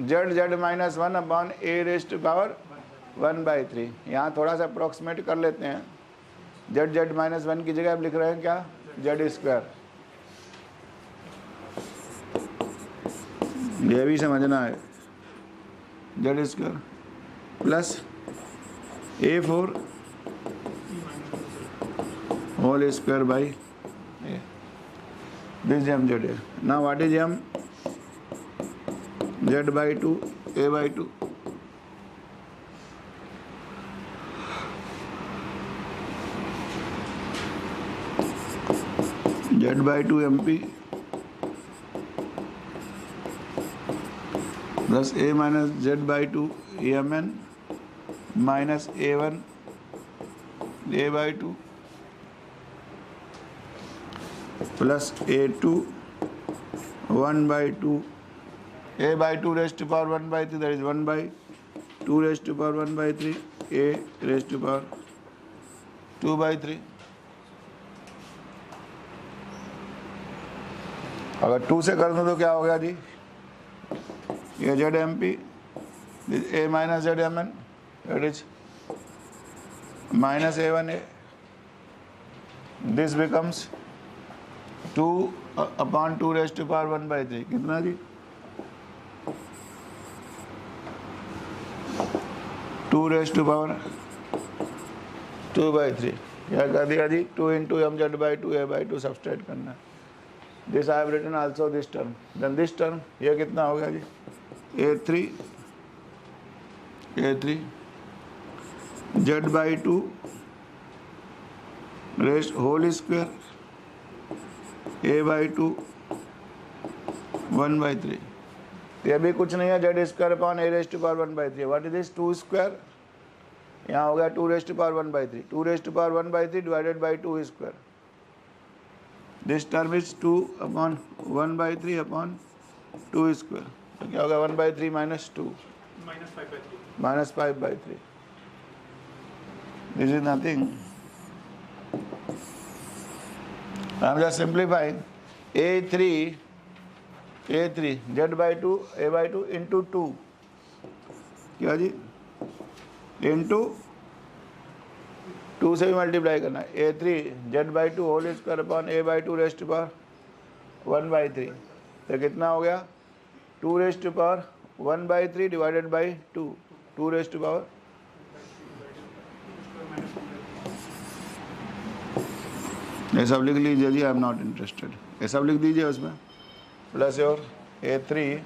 Z minus 1 upon A raised to power 1/3. यहाँ थोड़ा सा approximate कर लेते हैं. Z minus 1 की जगह आप लिख रहे हैं क्या? Z square. ये भी समझना है. Z square plus A4 whole square by this mZ. Now what is m? Z/2 A/2. Z/2 MP plus A minus Z/2 Mn minus A1 A/2 plus A2 1/2 A/2 raised to power 1/3, that is 1/2 raised to power 1/3 A raised to power 2/3. अगर 2 से कर दूँ तो क्या हो गया जी? ये ZMP A minus ZMN, that is minus A1A. This becomes 2 upon 2 raised to power 1/3. कितना जी? 2 raised to power 2/3. क्या कर दिया जी? 2 into mZ/2 A/2 सब्सट्रैक्ट करना है. This I have written also this term. Then this term ये कितना हो गया जी? A3 Z/2 raised whole square A/2 1/3. ये भी कुछ नहीं है. Z square upon A raised to power 1/3. What is this? 2 square. यहाँ हो गया 2 raised to power 1/3. 2 raised to power 1/3 divided by 2 square. This term is 2 upon 1/3 upon 2 square. तो क्या होगा? 1/3 minus 2 minus 5/3. This is nothing. I am just simplifying. A3 Z/2 A/2 into 2 क्या जी? into 2 से भी multiply करना है. A3 Z/2 whole square upon A/2 raised to power 1/3. तो कितना हो गया? 2 raised to power 1/3 divided by 2. 2 raised to power ये सब लिख लीजिए जी, आई एम नॉट इंटरेस्टेड, ये सब लिख दीजिए उसमें। प्लस योर A3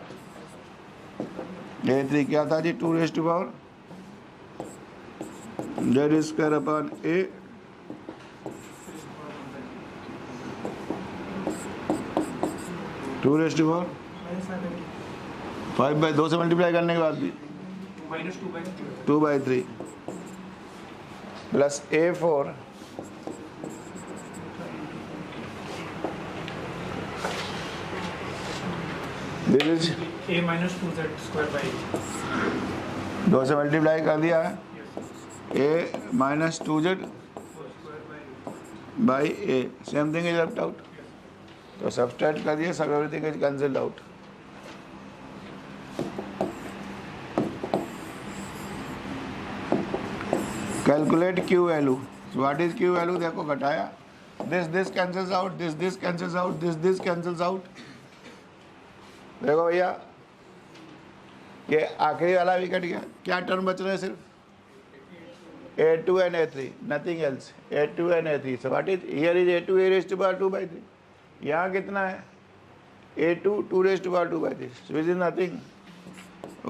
क्या था जी, 2 raised to power Z square upon A 2 raised to power 5/2 से मल्टीप्लाई करने के बाद भी -2/3 plus A4 this is A minus 2Z square by 2 से मल्टीप्लाई कर दिया है, A minus 2Z by A, same thing is left out, तो सब्सट्रैक्ट कर दिया, सब everything is cancelled out. Calculate Q value, what is Q value, देखो घटाया, this cancels out, this cancels out, this cancels out. देखो भैया ये आखिरी वाला भी कट गया, क्या टर्म बच रहे हैं सिर्फ A2 and A3, nothing else, A2 and A3, so what is here is A2 A raised to power 2/3, यहाँ कितना है A2 2 raised to power 2/3, so which is nothing,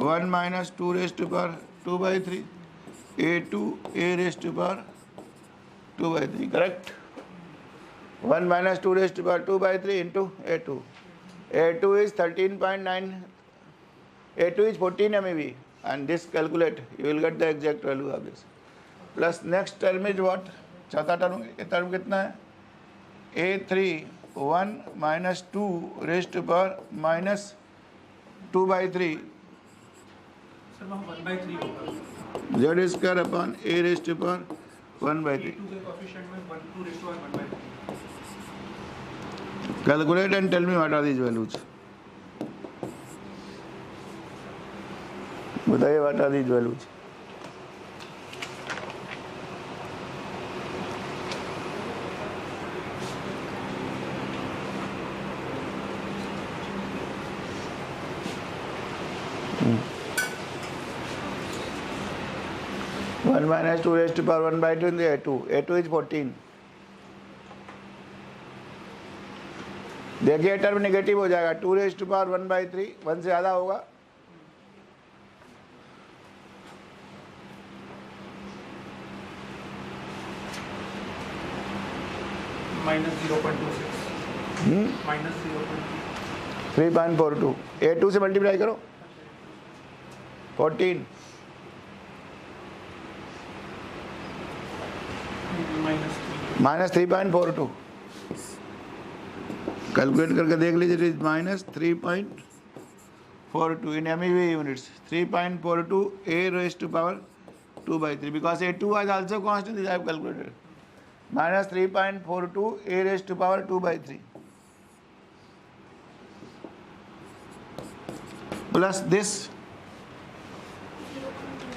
1 minus 2 raised to power 2/3, A2 A raised to power 2/3, correct? 1 minus 2 raised to power 2/3 into A2. A2 is 13.9, A2 is 14 MeV, and this calculate, you will get the exact value of this. Plus next term is what? चौथा term कितना है? A3 1 minus 2 raised to power minus 2/3 sir वहाँ 1/3 होगा, Z square upon A raised to power 1/3. A2 के coefficient में 1 2 raised to power 1/3। Calculate and tell me what are these values. बताइए what are these values. One minus 2 raised to power 1/2 in the A2. A2 is 14. देखिए term negative हो जाएगा, 2 raised to power 1/3, 1 से ज़्यादा होगा, -0.26 3.42, A2 से multiply करो 14 -3.42, calculate करके देख लीजिए, it is -3.42 in MeV units, 3.42 A raised to power 2/3, because A2 was also constant, I have calculated, -3.42 A raised to power 2/3 plus this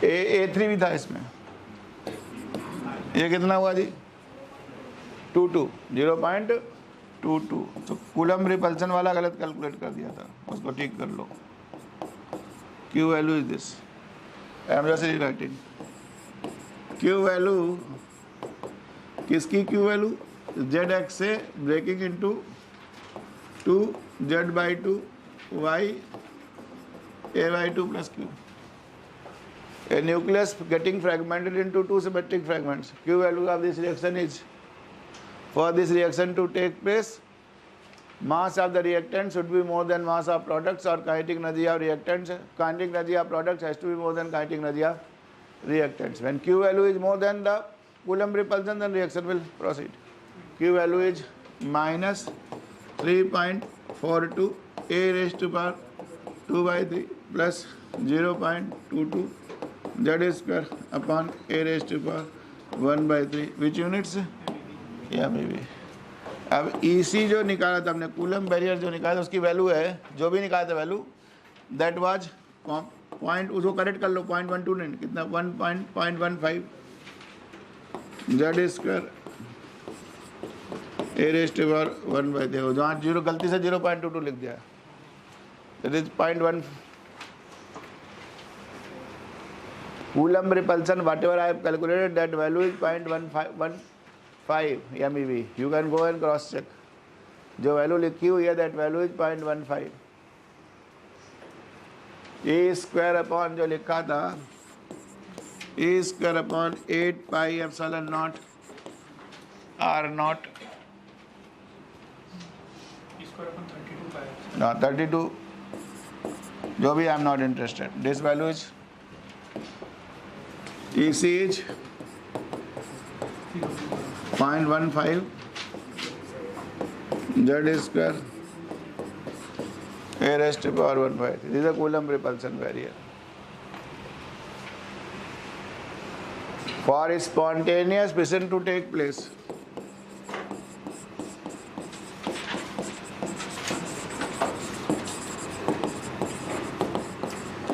A3 भी था इसमें, ये कितना हुआ जी 0.22, तो कूलम रिपल्सन वाला गलत कैलकुलेट कर दिया था, उसको ठीक कर लो। Q value is this, I am just writing Q value, किसकी Q वैल्यू, ZX से breaking into 2Z/2 Y A/2 plus Q, a nucleus getting fragmented into 2 symmetric fragments. Q value of this reaction is, for this reaction to take place, mass of the reactant should be more than mass of products, or kinetic energy of reactants, kinetic energy of products has to be more than kinetic energy of reactants. When Q value is more than the Coulomb repulsion, then reaction will proceed. Q value is -3.42 A raised to power 2/3 plus 0.22 Z square upon A raised to power 1/3, which units? MeV. अब EC जो निकाला था हमने, coulomb barrier जो निकाला था, उसकी value है, जो भी निकाला था वैल्यू, दैट वाज पॉइंट, उसको करेक्ट कर लो, 0.12 नहीं, कितना 1.15 Z square A raised to power 1/3, देखो जहाँ जीरो गलती से 0.22 लिख दिया, it is 0.1 Coulomb repulsion, whatever I have calculated, that value is 0.1 MeV. You can go and cross check. जो वैल्यू लिखी हुई है that value is 0.15. A square upon जो लिखा था A square upon 8 pi epsilon nought r nought square upon 32 pi. 32 जो भी I am not interested. This value is EC is 0.15 Z square A raised to power 1/5. This is a Coulomb repulsion barrier. For spontaneous fission to take place,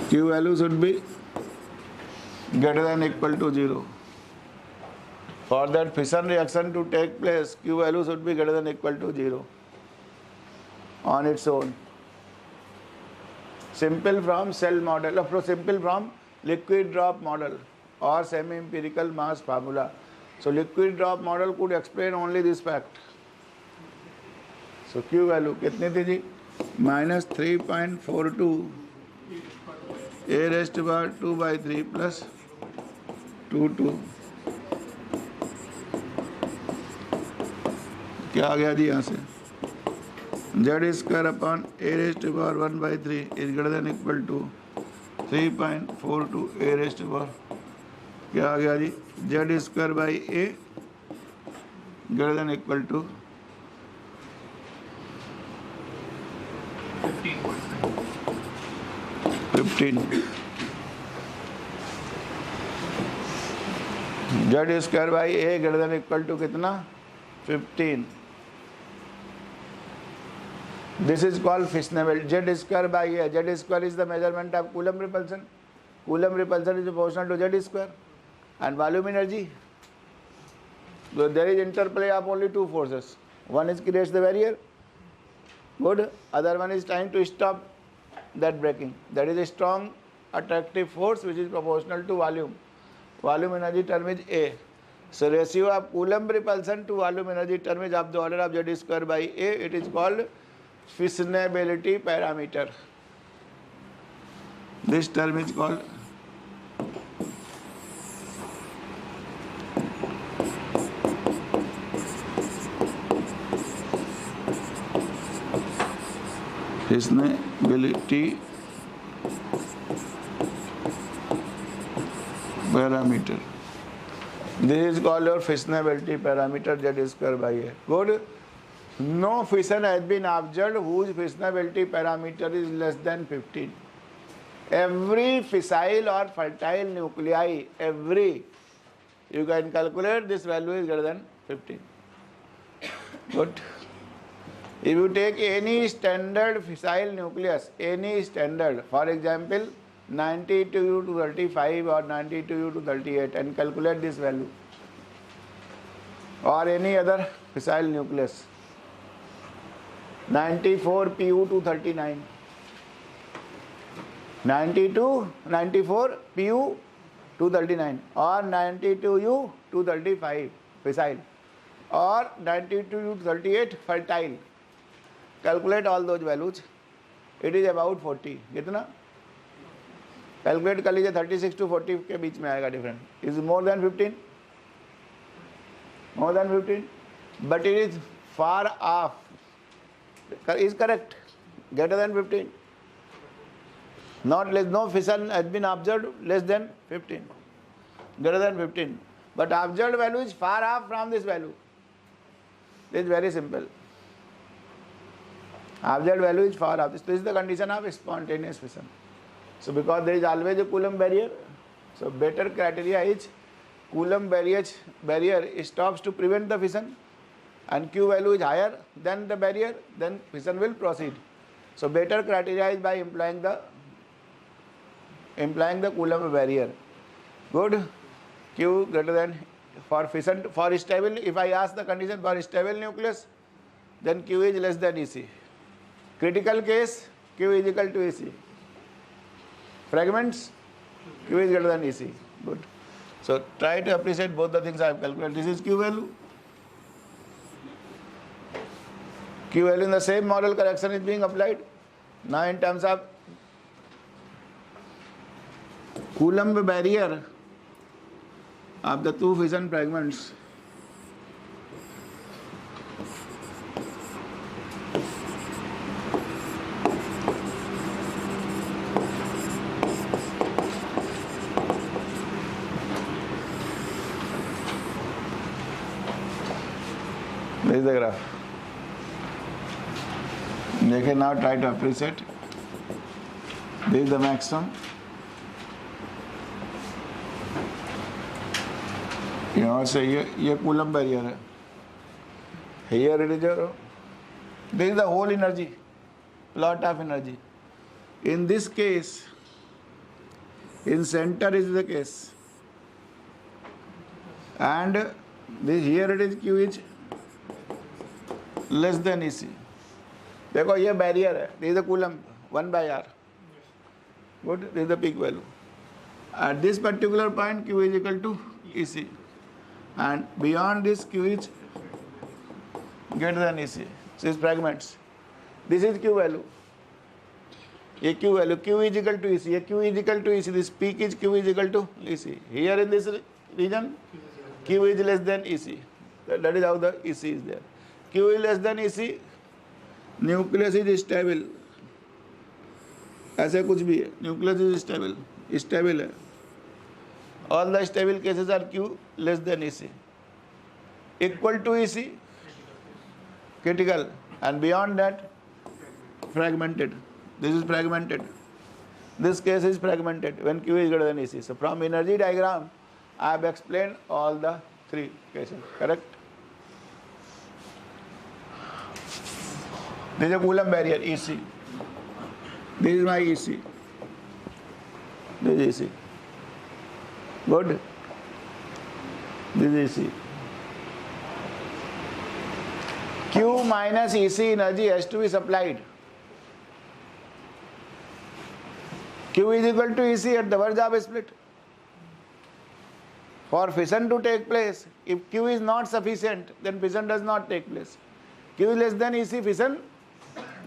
Q value should be greater than equal to 0. For that fission reaction to take place, Q value should be greater than equal to 0 on its own. Simple from cell model, or simple from liquid drop model or semi-empirical mass formula. So liquid drop model could explain only this fact. So Q value कितनी थी जी? -3.42 A raised to power 2/3 plus 2 क्या आ गया जी यहाँ से? Z square upon A raised to power 1/3 is greater than equal to 3.42 A raised to power क्या आ गया जी? Z square by A greater than equal to 15. Z square by A greater than equal to कितना? 15. This is called Fresnel. Z square by A. Z square is the measurement of Coulomb repulsion. Coulomb repulsion is proportional to Z square. And volume energy. So there is interplay of only two forces. One is creates the barrier. Good. Other one is trying to stop that breaking. That is a strong attractive force which is proportional to volume. Volume energy term is A. So ratio of Coulomb repulsion to volume energy term is of the order of Z square by A. It is called fissionability parameter. This term is called fissionability parameter. This is called your fissionability parameter Z square by A. Good. No fission has been observed whose fissionability parameter is less than 15. Every fissile or fertile nuclei, you can calculate this value is greater than 15. Good. If you take any standard fissile nucleus, any standard, for example 92U to 35 or 92U to 38 and calculate this value, or any other fissile nucleus, 94Pu to 39, 94 Pu to 39 or 92U to 35 fissile or 92U to 38 fertile. Calculate all those values. It is about 40. कितना? Calculate कर लीजिए 36 to 40 के बीच में आएगा different. Is more than 15? More than 15? But it is far off. Is correct. Greater than 15. Not less. No fission has been observed less than 15. Greater than 15. But observed value is far off from this value. It is very simple. Observed value is far off. This is the condition of spontaneous fission. So because there is always a Coulomb barrier, so better criteria is Coulomb barrier stops to prevent the fission, and Q value is higher than the barrier, then fission will proceed. So better criteria is by implying the Coulomb barrier. Good. Q greater than for fission for stable. If I ask the condition for stable nucleus, then Q is less than EC. Critical case, Q is equal to EC. Fragments, Q is greater than EC. Good. So try to appreciate both the things I have calculated. This is Q value. Q value in the same model correction is being applied. Now in terms of Coulomb barrier of the two fission fragments, this is the graph. देखिए, now try to appreciate. This is the maximum. यहाँ से ये coulomb barrier है. Here it is zero. This is the whole energy, plot of energy. In this case, in center is the case, and this here it is Q is less than EC. देखो ये barrier है. This is the coulomb 1/R. Good. This is the peak value. At this particular point, Q is equal to EC, and beyond this, Q is greater than EC. So it's fragments. This is Q value. ये Q value. Q is equal to EC. ये Q is equal to EC. This peak is Q is equal to EC. Here in this region, Q is less than EC. That is how the EC is there. Q is less than EC. Nucleus is stable. ऐसे कुछ भी है. Nucleus is stable. Stable है. All the stable cases are Q less than EC. Equal to EC critical, and beyond that fragmented. This is fragmented. This case is fragmented when Q is greater than EC. So from energy diagram I have explained all the three cases. Correct? This is a Coulomb barrier, EC. This is my EC. This is EC. Good. This is EC. Q minus EC energy has to be supplied. Q is equal to EC at the work job split. For fission to take place, if Q is not sufficient, then fission does not take place. Q is less than EC, fission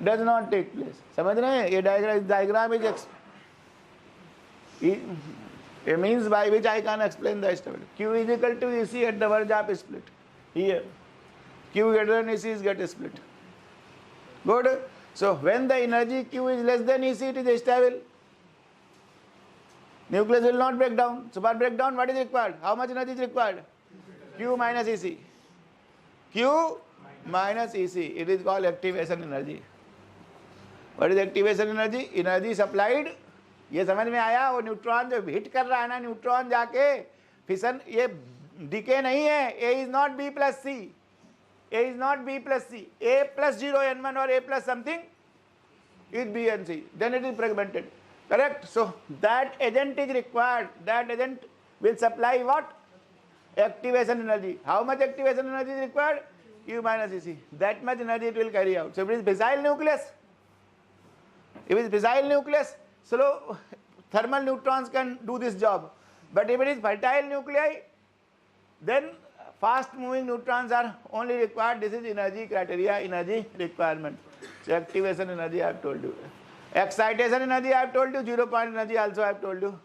does not take place. समझ रहे हैं? ये diagram is a means by which I can explain the stability. Q is equal to EC at the work job split. Here, Q greater than EC is get split. Good. So when the energy Q is less than EC, it is stable. Nucleus will not break down. So for breakdown, what is required? How much energy is required? Q minus EC. Q minus EC. It is called activation energy. What is activation energy? Energy supplied. ये समझ में आया? वो neutron जो hit कर रहा है ना, न्यूट्रॉन जाके फिशन, ये डिके नहीं है. A is not B plus C. A is not B plus C. A plus 0 N1 or A plus something is B and C. Then it is fragmented. Correct? So that agent is required. That agent will supply what? Activation energy. How much activation energy is required? Q minus EC. That much energy it will carry out. So if it is fissile nucleus, slow thermal neutrons can do this job. But if it is fertile nuclei, then fast moving neutrons are only required. This is energy criteria, energy requirement. So activation energy I have told you. Excitation energy I have told you. 0 point energy also I have told you.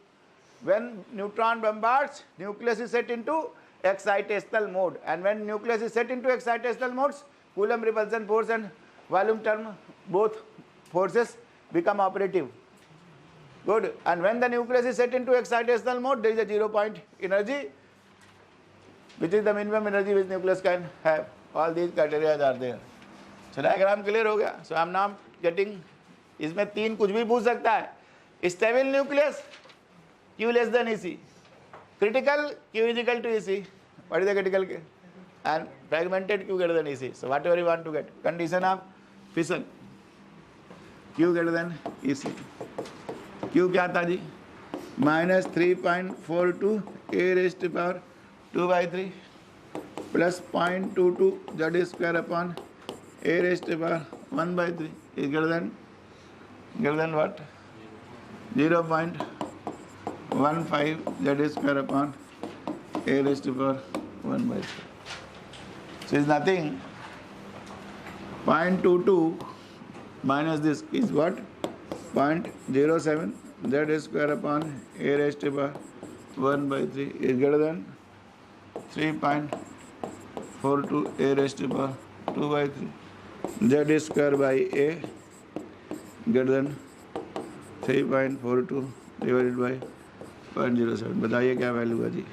When neutron bombards, nucleus is set into excitational mode. And when nucleus is set into excitational modes, Coulomb repulsion force and volume term, both forces become operative. Good. And when the nucleus is set into excitational mode, there is a 0 point energy, which is the minimum energy which nucleus can have. All these criteria are there. So diagram clear हो गया. So I am now getting, इसमें तीन कुछ भी पूछ सकता है. Stable nucleus, Q less than EC. Critical, Q is equal to EC. What is the critical case? And fragmented, Q greater than EC. So whatever you want to get. Condition of fission, Q greater than EC. Q क्या था जी? Minus 3.42 A raised to power 2/3 plus 0.22 Z square upon A raised to power 1/3 is greater than what? 0.15 Z square upon A raised to power 1/3. So it's nothing 0.22 minus this is what? 0.07 z square upon a raised to power 1 by 3 is greater than 3.42 a raised to power 2 by 3 z square by a greater than 3.42 divided by 0.07. बताइए क्या value है जी?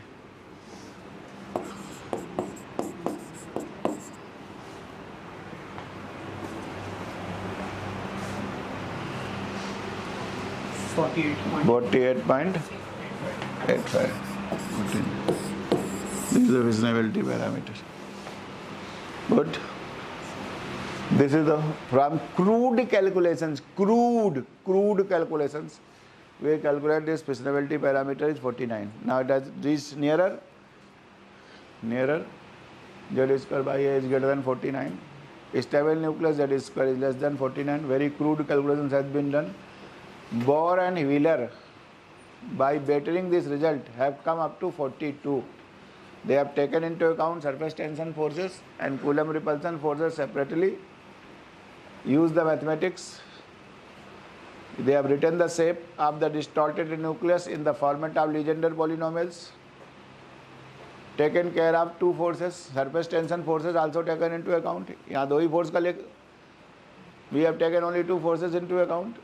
$48.85. 48.85. This is the reasonability parameter. Good. This is the from crude calculations. Crude calculations. We calculate this reasonability parameter is 49. Now it has reached nearer. Z square by A is greater than 49. Stable nucleus Z square is less than 49. Very crude calculations has been done. Bohr and Wheeler, by bettering this result, have come up to 42. They have taken into account surface tension forces and Coulomb repulsion forces separately. Use the mathematics. They have written the shape of the distorted nucleus in the format of Legendre polynomials. Taken care of two forces, surface tension forces also taken into account. यहाँ दो ही force का ले, we have taken only two forces into account.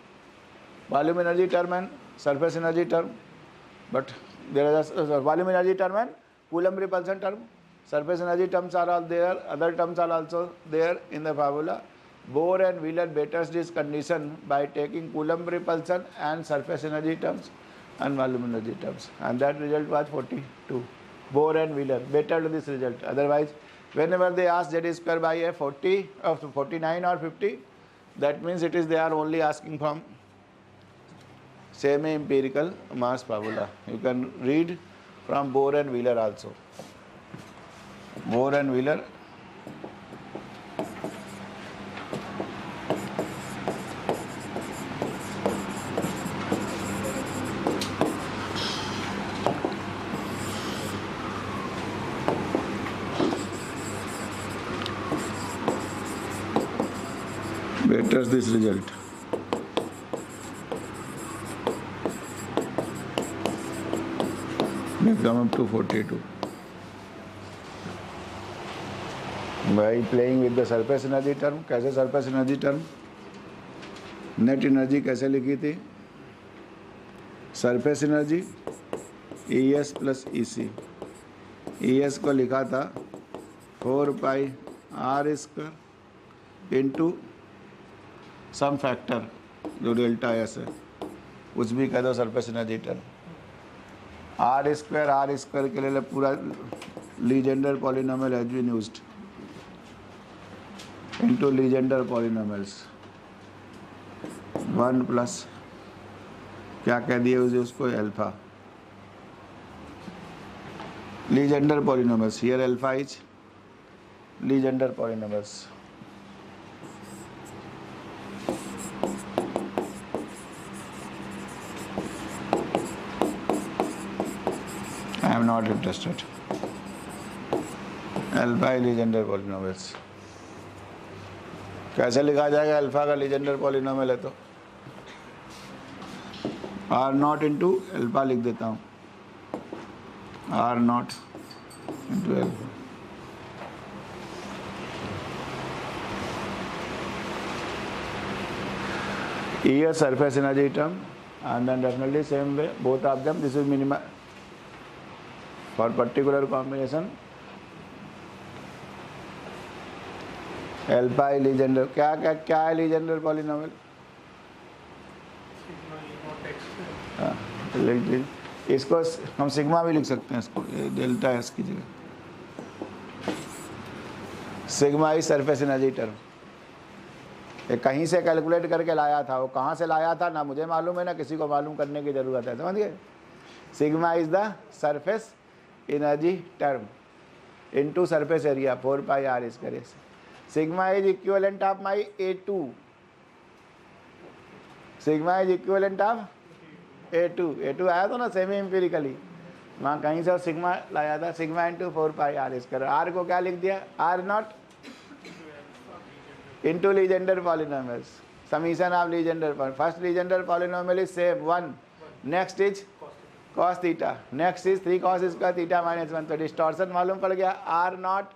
Volume energy term and surface energy term, but there is a volume energy term and Coulomb repulsion term. Surface energy terms are all there, other terms are also there in the formula. Bohr and Wheeler betters this condition by taking Coulomb repulsion and surface energy terms and volume energy terms, and that result was 42. Bohr and Wheeler bettered this result. Otherwise, whenever they ask Z square by A 40 or 49 or 50, that means it is they are only asking from semi-empirical mass formula. You can read from Bohr and Wheeler also. Bohr and Wheeler. Betters this result. They come up to 42. By playing with the surface energy term, कैसे surface energy term? Net energy कैसे लिखी थी? Surface energy ES plus EC. ES को लिखा था 4 pi R square into some factor जो delta S है, कुछ भी कह दो surface energy term. R square के लिए पूरा Legendre polynomial has been used into Legendre polynomials 1 plus क्या कह दिए उसको alpha. Legendre polynomials here alpha is Legendre polynomials. I am not interested. Alpha Legendre polynomials कैसे लिखा जाएगा? अल्फा का लीजेंडर पॉलिनोमियल है तो आर नॉट इंटू अल्फा लिख देता हूँ. R naught into alpha. E is surface energy term, and then definitely same way both of them. This is minimum for particular combination. Alpha Legender क्या क्या क्या है Legender polynomial? इसको हम sigma भी लिख सकते हैं, इसको डेल्टा एस की जगह. Sigma is surface energy term. ये कहीं से कैलकुलेट करके लाया था, वो कहाँ से लाया था ना मुझे मालूम है ना किसी को मालूम करने की ज़रूरत है. समझ गए? Sigma is the surface energy term into surface area 4 pi R square. Sigma is equivalent of my A2. Sigma is equivalent of A2 आया था ना सेमी एम्पिरिकली, वहाँ कहीं से सिग्मा लाया था. Sigma into 4 pi R square. R को क्या लिख दिया? R naught into Legendre polynomials. Summation of Legendre polynomials. First Legendre polynomial is same 1. Next is cos theta. Next is 3 cos square theta minus 1. तो distortion मालूम पड़ गया r naught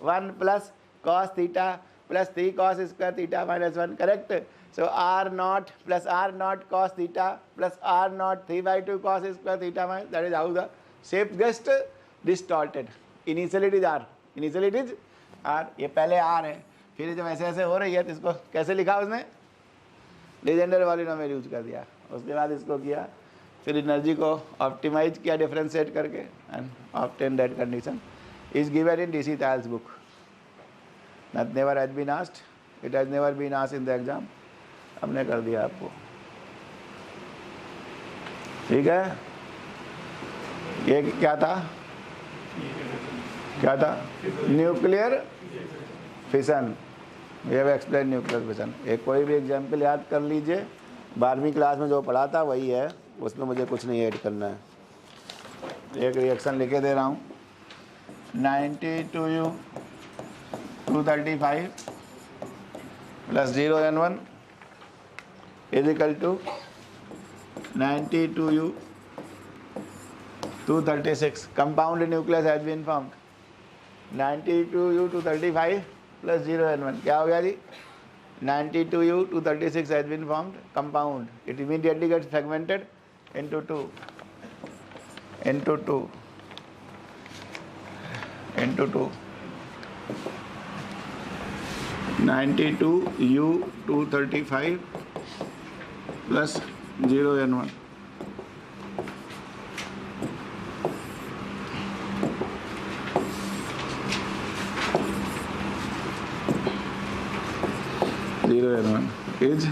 1 plus cos theta plus 3 cos square theta minus 1. Correct? So r naught plus r naught cos theta plus r naught 3 by 2 cos square theta minus, that is how the shape gets distorted. Initially it is r. Initially it is r. ये पहले r है, फिर जब ऐसे ऐसे हो रही है तो इसको कैसे लिखा उसने? लीजेंडर पॉलिनोमियल यूज कर दिया. उसके बाद इसको किया, फिर एनर्जी को ऑप्टिमाइज किया डिफरेंशिएट करके and obtain that condition. Is given in DC Thal's book. That never has been asked. It has never been asked in the exam. हमने कर दिया आपको. ठीक है. ये क्या था? क्या था? Nuclear fission. We have explain nuclear fission. एक कोई भी एग्जाम्पल याद कर लीजिए. 12वीं क्लास में जो पढ़ा था वही है, उसमें मुझे कुछ नहीं ऐड करना है. एक रिएक्शन लिखे दे रहा हूँ. 92U 235 plus 0N1 is equal to 92U 236. Compound nucleus has been formed. 92U 235 plus 0N1 क्या हो गया जी? 92U 236 has been formed. Compound. It immediately gets fragmented into 2. 92U 235 plus 0N1. Is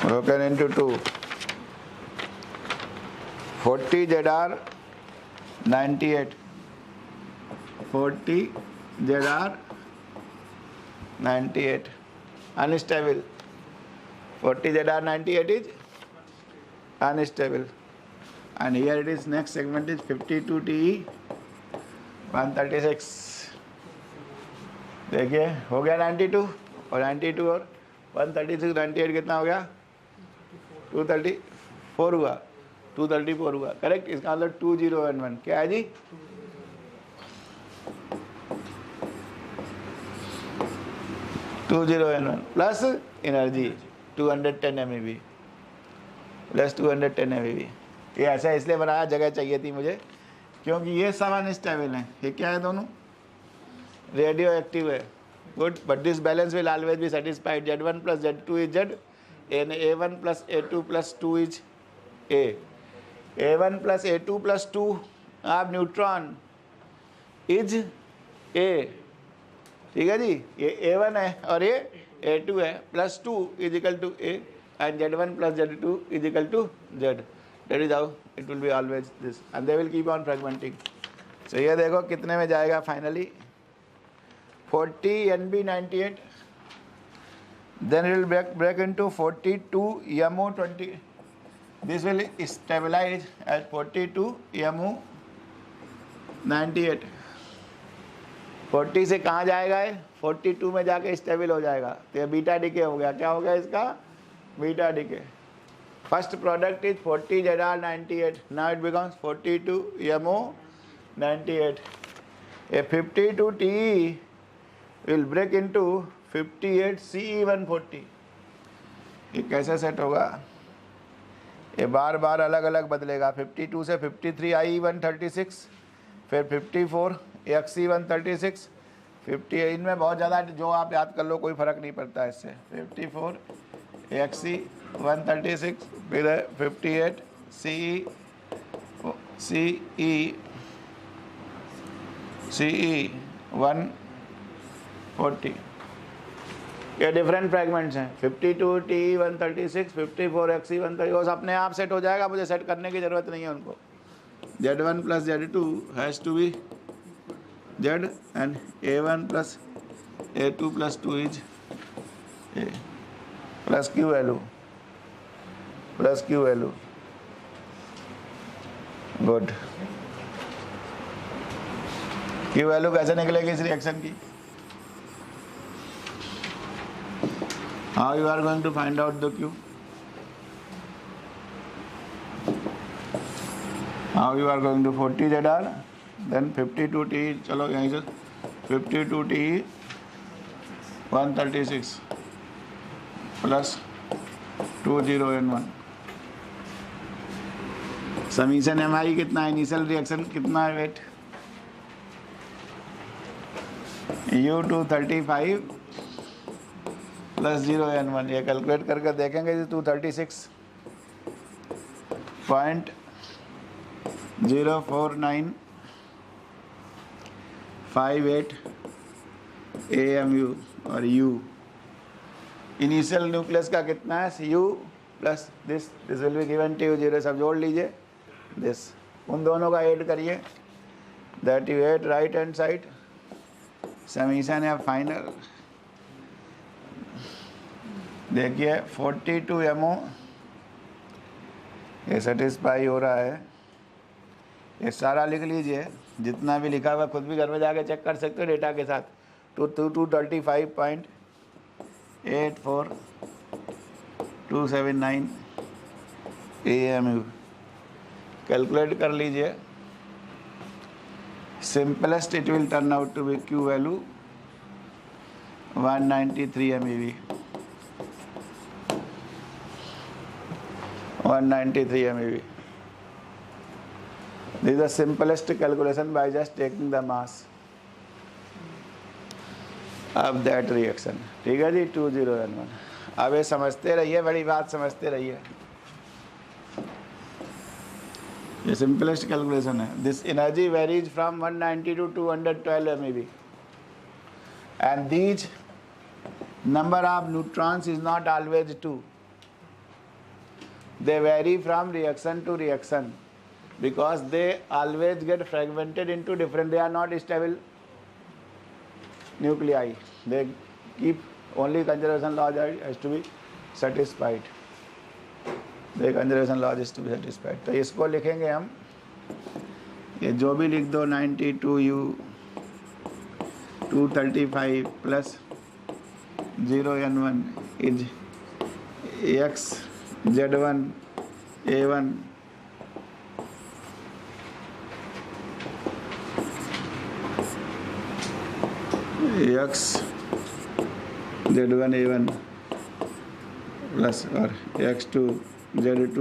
broken into 2. 40 ZR 98. 40 ZR 98. Unstable. 40 ZR 98 is unstable. And here it is, next segment is 52 TE 136. देखिए हो गया 92 और 92 और 136 98 कितना हो गया? 234 हुआ. 234 हुआ. करेक्ट. इसका मतलब 20N1 क्या है जी? 20N1 plus energy 210 MeV plus 210 MeV. ये ऐसा इसलिए बनाया, जगह चाहिए थी मुझे, क्योंकि ये सब अनस्टेबल हैं. ये क्या है? दोनों रेडियो एक्टिव है. Good. But this balance will always be satisfied. Z1 plus Z2 is Z and A1 plus A2 plus 2 is A. A1 plus A2 plus 2 of neutron is A. ठीक है जी. ये A1 है और ये A2 है. Plus 2 is equal to A and Z1 plus Z2 is equal to Z. That is how it will be always this, and they will keep on fragmenting. So ये देखो कितने में जाएगा finally? 40 NB98. Then it will break into 42 MO 20. This will stabilize at 42 MO 98. 40 से कहाँ जाएगा है? 42 में जाके स्टेबल हो जाएगा. तो ये बीटा डिके हो गया. क्या हो गया इसका? Beta decay. First product is 40 ZR 98. Now it becomes 42 MO 98. A 52 TE will break into 58 CE 140. ये कैसे सेट होगा? ये बार बार अलग अलग बदलेगा. 52 से 53 IE 136, फिर 54 XE 136, 50. इनमें बहुत ज़्यादा, जो आप याद कर लो कोई फ़र्क नहीं पड़ता इससे. 54 XE 136, फिर 58 CE 140. ये डिफरेंट फ्रैगमेंट्स हैं. 52 TE 136, 54 XE 136. अपने आप सेट हो जाएगा, मुझे सेट करने की ज़रूरत नहीं है उनको. Z1 plus Z2 has to be Z and A1 plus A2 plus 2 is A. Plus Q value. Good. Q value कैसे निकलेगी इस रिएक्शन की? How you are going to find out the Q? How you are going to 40 ZR then 52T, चलो यहीं से 52T 136 plus 20N1 summation MI कितना है? Initial reaction कितना है? वेट U235 प्लस 0N1, ये कैलकुलेट करके देखेंगे जी 236.04958 AMU और U इनिशियल न्यूक्लियस का कितना है? U plus this will be given to you 0, सब जोड़ लीजिए दिस, उन दोनों का ऐड करिए, that you add right hand side, summation या फाइनल देखिए 42 MO ये सेटिस्फाई हो रहा है। ये सारा लिख लीजिए, जितना भी लिखा हुआ खुद भी घर में जाके चेक कर सकते हो डेटा के साथ। 235.84279 AMU कैलकुलेट कर लीजिए। Simplest it will turn out to be Q value 193 MeV, 193 MeV. This is the simplest calculation by just taking the mass of that reaction. ठीक है जी, 20N1। अब ये समझते रहिए, बड़ी बात समझते रहिए, ये सिंपलेस्ट कैलकुलेशन है। This energy varies from 190 to 212 MeV and these number of neutrons is not always 2. They vary from reaction to reaction because they always get fragmented into different, they are not stable nuclei, they keep only conservation laws has to be satisfied, the conservation laws is to be satisfied। तो इसको लिखेंगे हम, ये जो भी लिख दो 92U 235 plus 0N1 is XZ1 A1 XZ1 A1 plus और X2 Z2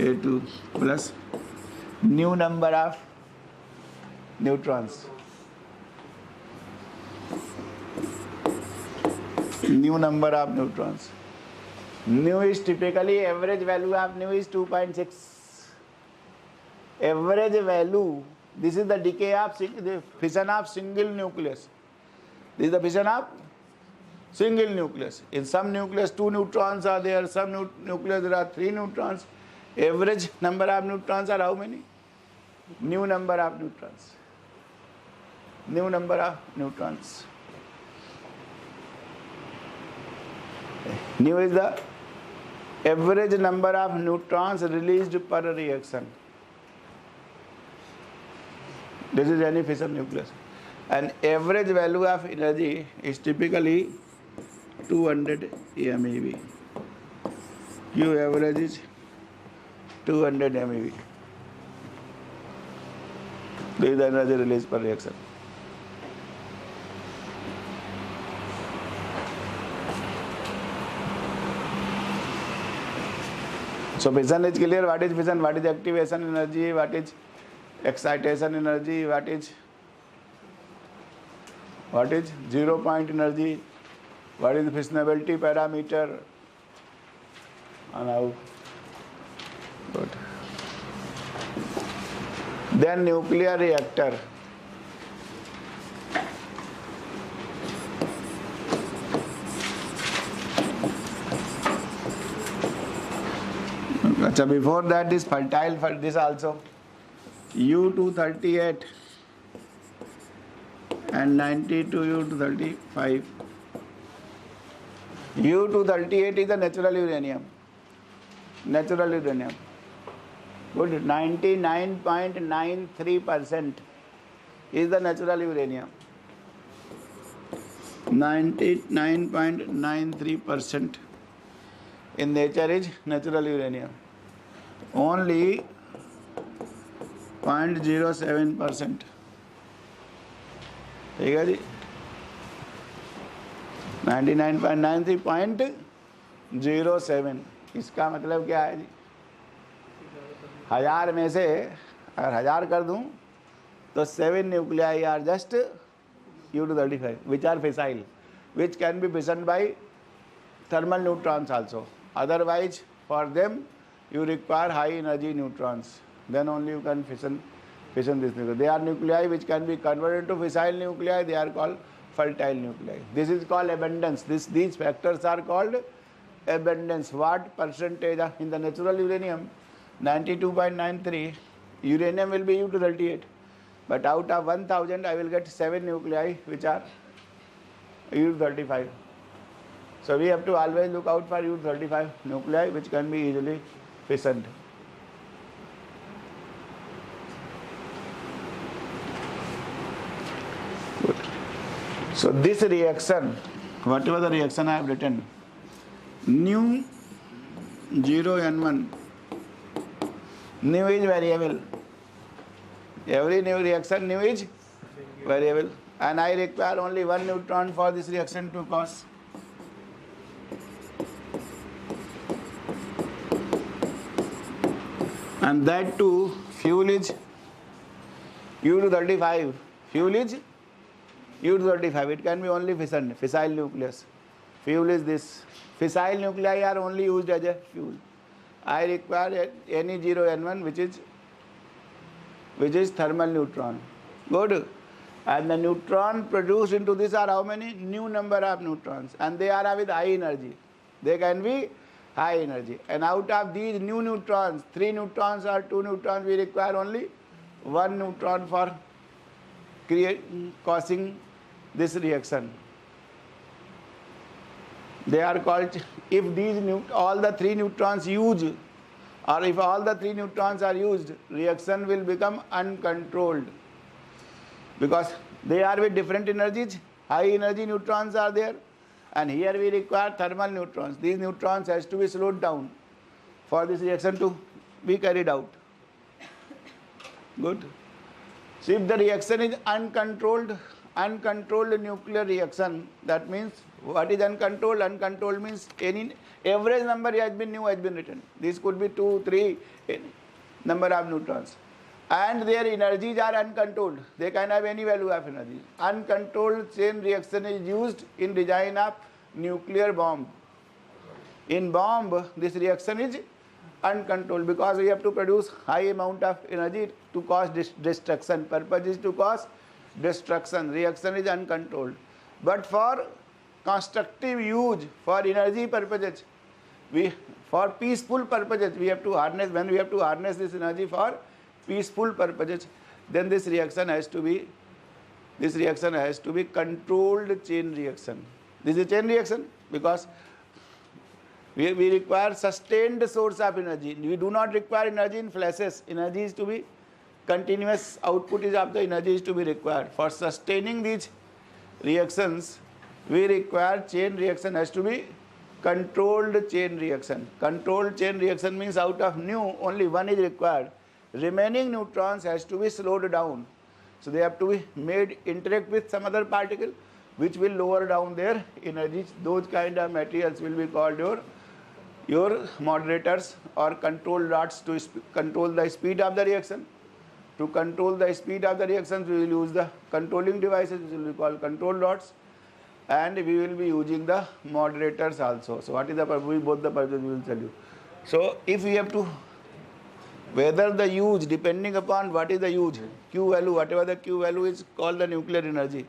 A2 plus new number of neutrons, new number of neutrons. Nu is typically average value of nu is 2.6. Average value, this is the decay of the fission of single nucleus. This is the fission of single nucleus. In some nucleus 2 neutrons are there, some nucleus there are 3 neutrons. Average number of neutrons are how many? New number of neutrons. New number of neutrons. Nu is the average number of neutrons released per reaction. This is any fission nucleus. And average value of energy is typically 200 MeV. Q average is 200 MeV. This is the energy released per reaction. So fission is clear. What is fission? What is activation energy? What is excitation energy? What is 0 point energy? What is fissionability parameter? And now, good. Then nuclear reactor. So before that is fertile for this also. U238 and 92 U235. U238 is the natural uranium. Natural uranium. Good, 99.93% is the natural uranium. 99.93% in nature is natural uranium. Only 0.07%. ठीक है जी, 99.93.07. इसका मतलब क्या है जी, 1000 में से अगर 1000 कर दूं तो 7 nuclei are just U-235 which are fissile, which can be fissioned by thermal neutrons also. Otherwise for them you require high energy neutrons, then only you can fission this nuclei. They are nuclei which can be converted to fissile nuclei. They are called fertile nuclei. This is called abundance. These factors are called abundance. What percentage in the natural uranium? 92.93. Uranium will be U-238, but out of 1000 I will get 7 nuclei which are U-35. So we have to always look out for U-35 nuclei which can be easily fissioned. Good. So this reaction, whatever the reaction I have written, nu 0N1, nu is variable. Every new reaction nu is variable, and I require only 1 neutron for this reaction to cause. And that too, fuel is U-235. Fuel is U-235. It can be only fissioned, fissile nucleus. Fuel is this. Fissile nuclei are only used as a fuel. I require any 0N1 which is thermal neutron. Good. And the neutron produced into this are how many? New number of neutrons, and they are with high energy. They can be high energy. And out of these new neutrons, 3 neutrons or 2 neutrons, we require only 1 neutron for causing this reaction. They are called, if all the 3 neutrons used, or if all the 3 neutrons are used, reaction will become uncontrolled, because they are with different energies. High energy neutrons are there, and here we require thermal neutrons. These neutrons has to be slowed down for this reaction to be carried out. Good. So if the reaction is uncontrolled nuclear reaction, that means what is uncontrolled? Uncontrolled means any average number has been written. This could be 2, 3, any number of neutrons, and their energies are uncontrolled. They can have any value of energy. Uncontrolled chain reaction is used in design of nuclear bomb. In bomb, this reaction is uncontrolled because we have to produce high amount of energy to cause destruction. Purpose is to cause destruction. Reaction is uncontrolled. But for constructive use, for energy purposes, for peaceful purposes, we have to harness. When we have to harness this energy for peaceful purposes, then this reaction has to be controlled chain reaction. This is a chain reaction because we require sustained source of energy. We do not require energy in flashes. Energy is to be continuous. Output is of the energy is to be required. For sustaining these reactions, we require chain reaction has to be controlled chain reaction. Controlled chain reaction means out of nu, only 1 is required. Remaining neutrons has to be slowed down. So they have to be made interact with some other particle which will lower down their energies. Those kind of materials will be called your moderators or control rods to control the speed of the reaction. To control the speed of the reactions, we will use the controlling devices, which will be called control rods, and we will be using the moderators also. So what is the purpose? Both the purposes we will tell you. So if we have to, whether the use, depending upon what is the use, Q value, whatever the Q value is called the nuclear energy.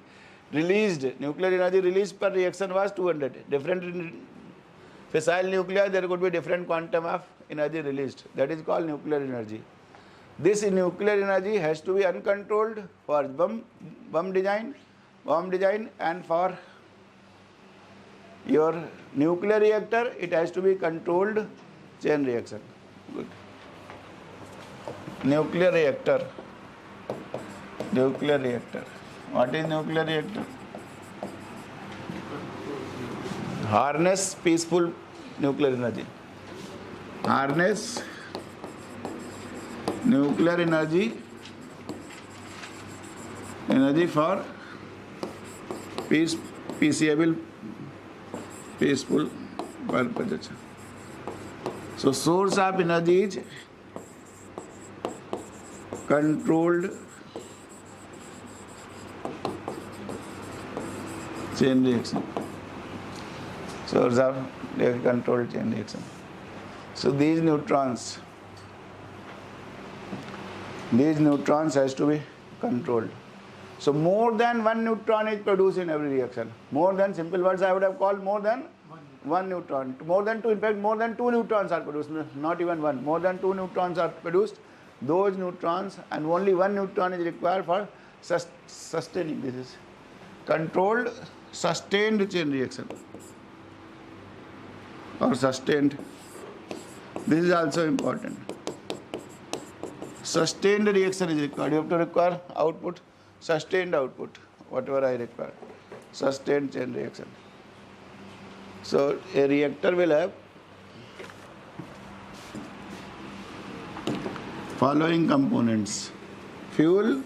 Nuclear energy released per reaction was 200. Different fissile nuclei, there could be different quantum of energy released. That is called nuclear energy. This nuclear energy has to be uncontrolled for bomb design, and for your nuclear reactor, it has to be controlled chain reaction. Good. Nuclear reactor. Nuclear reactor. What is nuclear reactor? Harness peaceful nuclear energy. Harness nuclear energy for peaceable, peaceful purpose. So source of energy is controlled chain reaction. Source of controlled chain reaction. So these neutrons has to be controlled. So more than one neutron is produced in every reaction. More than, simple words I would have called more than one neutron. More than two, in fact more than two neutrons are produced, not even one. More than two neutrons are produced. Those neutrons, and only one neutron is required for sustaining. This is controlled sustained chain reaction or sustained. This is also important. Sustained reaction is required. You have to require output, sustained output, whatever I require. Sustained chain reaction. So a reactor will have following components: fuel,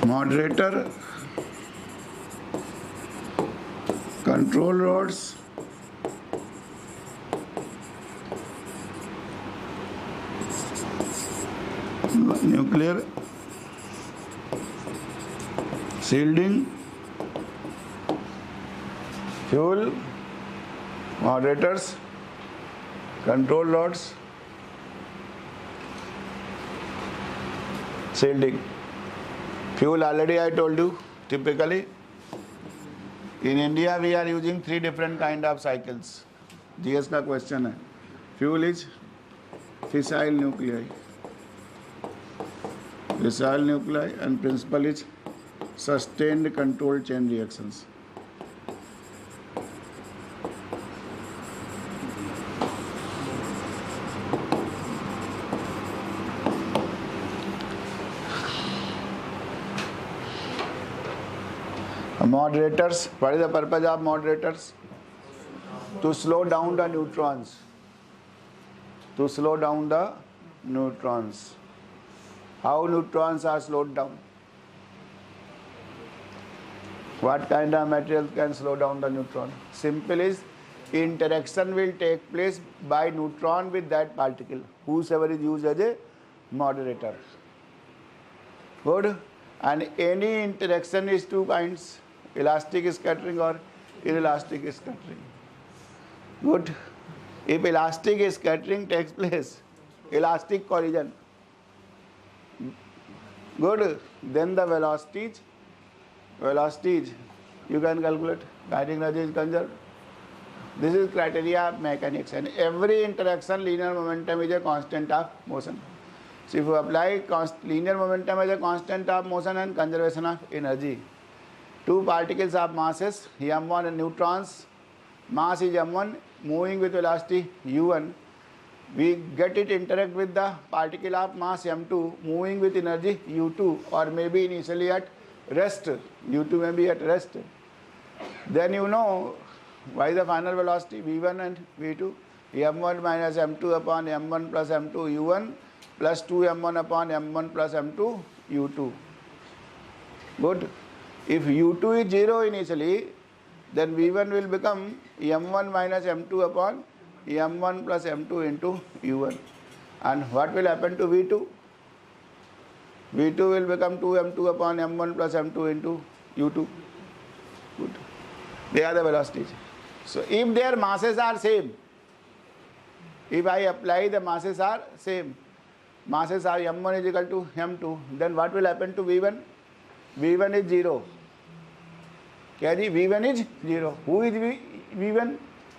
moderator, control rods, nuclear shielding, fuel, moderators, control rods, shielding. Fuel already I told you. Typically in India we are using three different kind of cycles. GS का question है. Fuel is fissile nuclei. Fissile nuclei, and principle is sustained controlled chain reactions. Moderators, what is the purpose of moderators? To slow down the neutrons. To slow down the neutrons. How neutrons are slowed down? What kind of material can slow down the neutron? Simple is, interaction will take place by neutron with that particle, whosoever is used as a moderator. Good? And any interaction is two kinds: elastic scattering or inelastic scattering. Good? If elastic scattering takes place, elastic collision, good, then the velocities you can calculate. Kinetic energy is conserved. This is criteria of mechanics, and every interaction linear momentum is a constant of motion. So if you apply linear momentum as a constant of motion and conservation of energy, two particles of masses m1 and neutrons, mass is m1, moving with velocity u1, we get it interact with the particle of mass m2 moving with energy u2, or maybe initially at rest, u2 may be at rest. Then you know why the final velocity v1 and v2, m1 minus m2 upon m1 plus m2 u1 plus 2m1 upon m1 plus m2 u2. Good. If u2 is 0 initially, then v1 will become m1 minus m2 upon m1 plus m2 into u1. And what will happen to v2? v2 will become 2m2 upon m1 plus m2 into u2. Good. They are the velocities. So if their masses are same, if I apply the masses are same, masses are m1 is equal to m2, then what will happen to v1? v1 is 0. क्या जी? v1 is 0. Who is v1?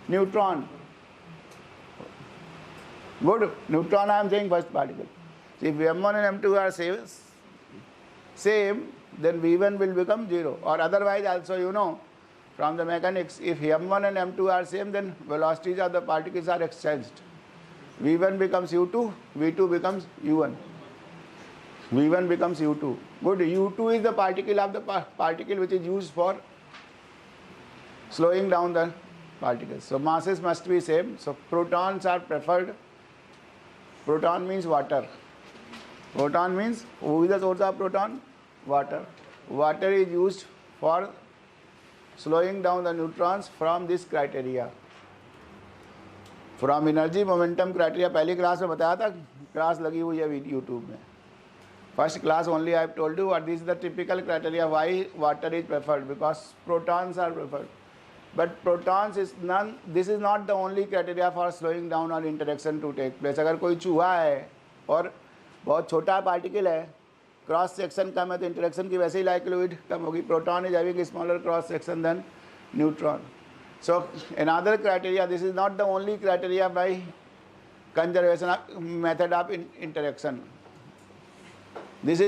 Neutron. Good. Neutron I am saying first particle. So if m1 and m2 are same, then v1 will become 0. Or otherwise also you know from the mechanics, if m1 and m2 are same, then velocities of the particles are exchanged. V1 becomes U2, V2 becomes U1. V1 becomes U2. Good. U2 is the particle of the particle which is used for slowing down the particles. So masses must be same. So protons are preferred. Proton means water. Proton means, who is the source of proton? Water. Water is used for slowing down the neutrons from this criteria. From energy momentum criteria, पहली class में बताया था, class लगी हुई है YouTube में. First class only I have told you what this is the typical criteria why water is preferred, because protons are preferred. But protons is none, this is not the only criteria for slowing down or interaction to take place. अगर कोई चूहा है और बहुत छोटा particle है, cross section कम है, तो इंटरेक्शन की वैसे ही लाइक्लीहुड कम होगी. Proton is having smaller cross section than neutron. So another criteria, this is not the only criteria by conservation method of interaction. This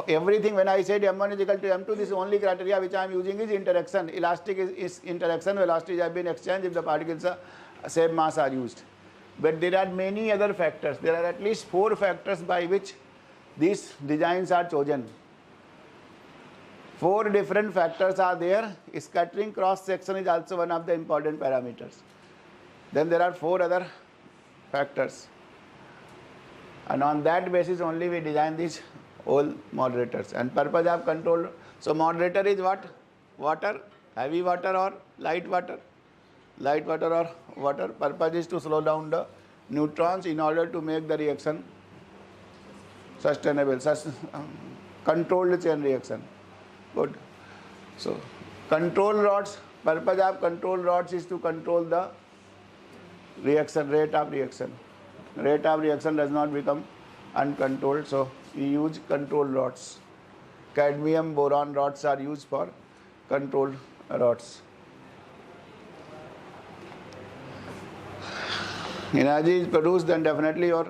everything. When I said M1 is equal to M2, this only criteria which I am using is interaction. Elastic is interaction. Velocities have been exchanged if the particles are same mass are used. But there are many other factors. There are at least 4 factors by which these designs are chosen. 4 different factors are there. Scattering cross section is also one of the important parameters. Then there are 4 other factors, and on that basis only we design these all moderators. And purpose of control. So moderator is what? Water, heavy water or light water? Light water or water. Purpose is to slow down the neutrons in order to make the reaction sustainable, controlled chain reaction. Good. So control rods, purpose of control rods is to control the reaction, rate of reaction. Rate of reaction does not become uncontrolled, so we use control rods. Cadmium boron rods are used for control rods. Energy is produced, then definitely your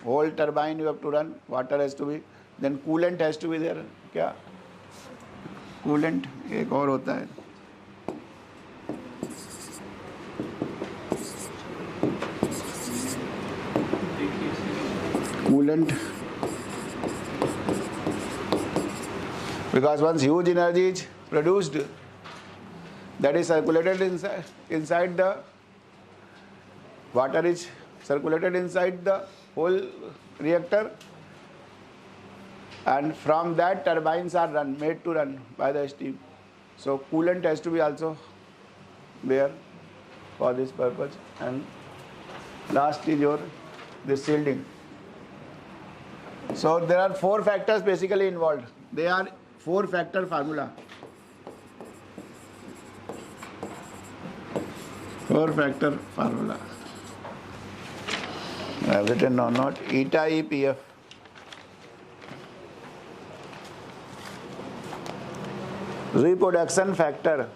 whole turbine you have to run, water has to be, then coolant has to be there. क्या coolant एक और होता है, coolant, because once huge energy is produced, that is circulated inside the water is circulated inside the whole reactor, and from that turbines are made to run by the steam. So coolant has to be also there for this purpose. And last is your this shielding. So there are 4 factors basically involved. They are 4-factor formula. 4-factor formula. I have written or not, eta EPF. Reproduction factor.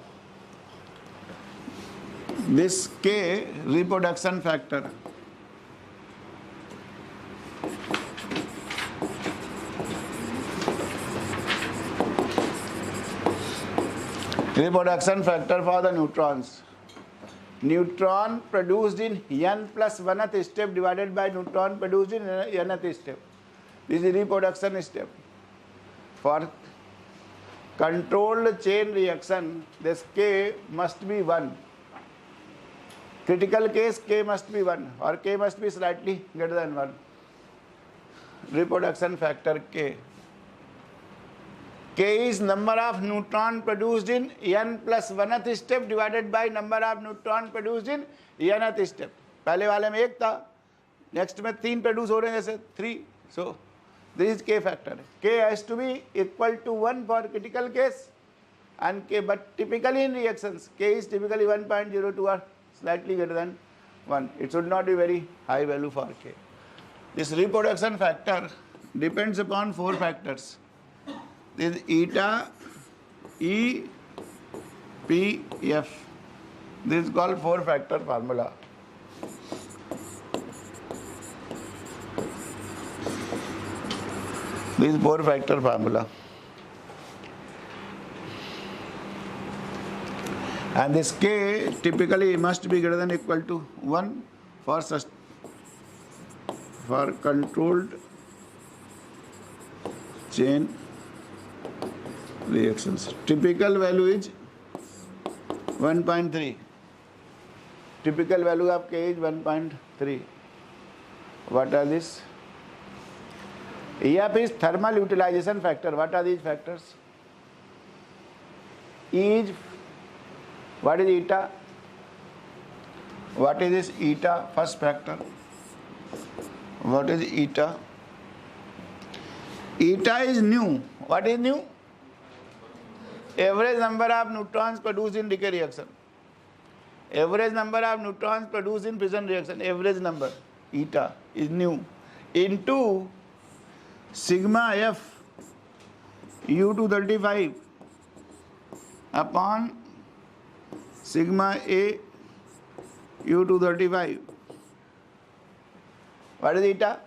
This K, reproduction factor. Reproduction factor for the neutrons. Neutron produced in n plus 1th step divided by neutron produced in nth step. This is reproduction step. For controlled chain reaction, this K must be 1. Critical case, K must be 1 or K must be slightly greater than 1. Reproduction factor K. K is number of neutron produced in n plus 1th step divided by number of neutron produced in nth step. पहले वाले में 1 था, next में 3 produce हो रहे हैं जैसे 3. So this is K factor. K has to be equal to 1 for critical case, and K, but typically in reactions K is typically 1.02 or slightly greater than 1. It should not be very high value for K. This reproduction factor depends upon 4 factors. This is eta E P F. This is called 4-factor formula. This is 4-factor formula. And this K typically must be greater than or equal to 1 for for controlled chain reactions. Typical value is 1.3. Typical value of K is 1.3. What are this? EF is thermal utilization factor. What are these factors? E is, what is eta? What is this eta? First factor. What is eta? Eta is nu. What is nu? Average number of neutrons produced in decay reaction. Average number of neutrons produced in fission reaction. Average number. Eta is nu. Into sigma F U235 upon sigma A U235. What is eta?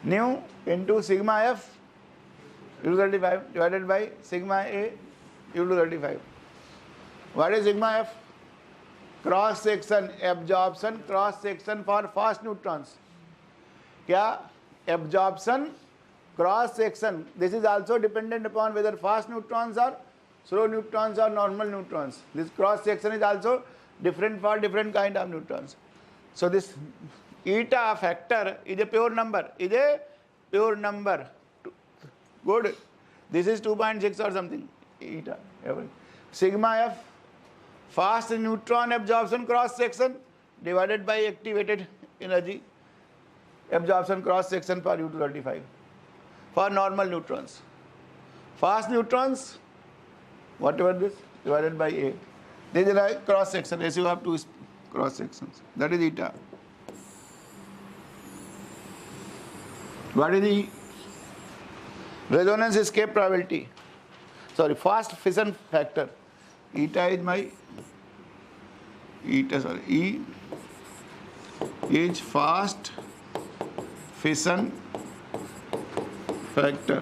Nu into sigma F U235 divided by sigma A U235. What is sigma F? Cross section, absorption cross section for fast neutrons. क्या? Absorption cross section. This is also dependent upon whether fast neutrons or slow neutrons or normal neutrons. This cross section is also different for different kind of neutrons. So this eta factor is a pure number. Is a pure number. Good. This is 2.6 or something. Eta. Sigma F, fast neutron absorption cross section divided by activated energy absorption cross section for U235 for normal neutrons. Fast neutrons, whatever this, divided by A. This is a cross section, ratio of two cross sections. That is eta. What is the resonance escape probability? Sorry, fast fission factor. Eta is my E is fast fission factor.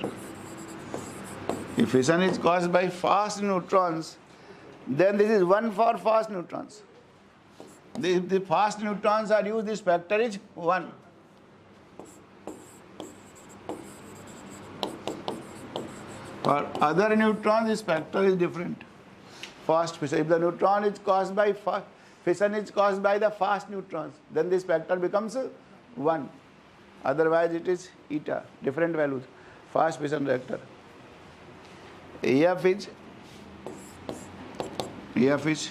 If fission is caused by fast neutrons, then this is 1 for fast neutrons. If the fast neutrons are used, this factor is 1. For other neutrons, this factor is different. Fast fission. If the neutron is caused by fission is caused by the fast neutrons, then this factor becomes 1. Otherwise, it is eta, different values. Fast fission reactor. EF is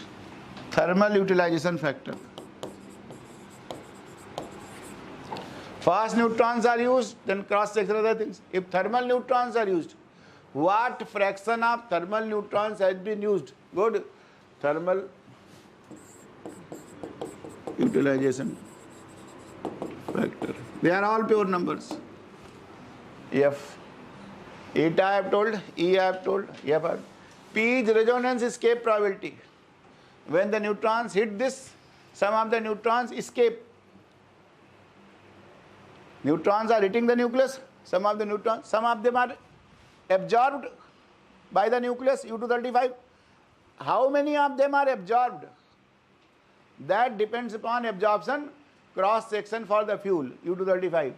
thermal utilization factor. Fast neutrons are used, then cross section other things. If thermal neutrons are used, what fraction of thermal neutrons has been used? Good. Thermal utilization factor. They are all pure numbers. F. Eta I have told, E I have told, F I have told. P is resonance escape probability. When the neutrons hit this, some of the neutrons escape. Neutrons are hitting the nucleus, some of them are absorbed by the nucleus U235. How many of them are absorbed? That depends upon absorption cross section for the fuel U235.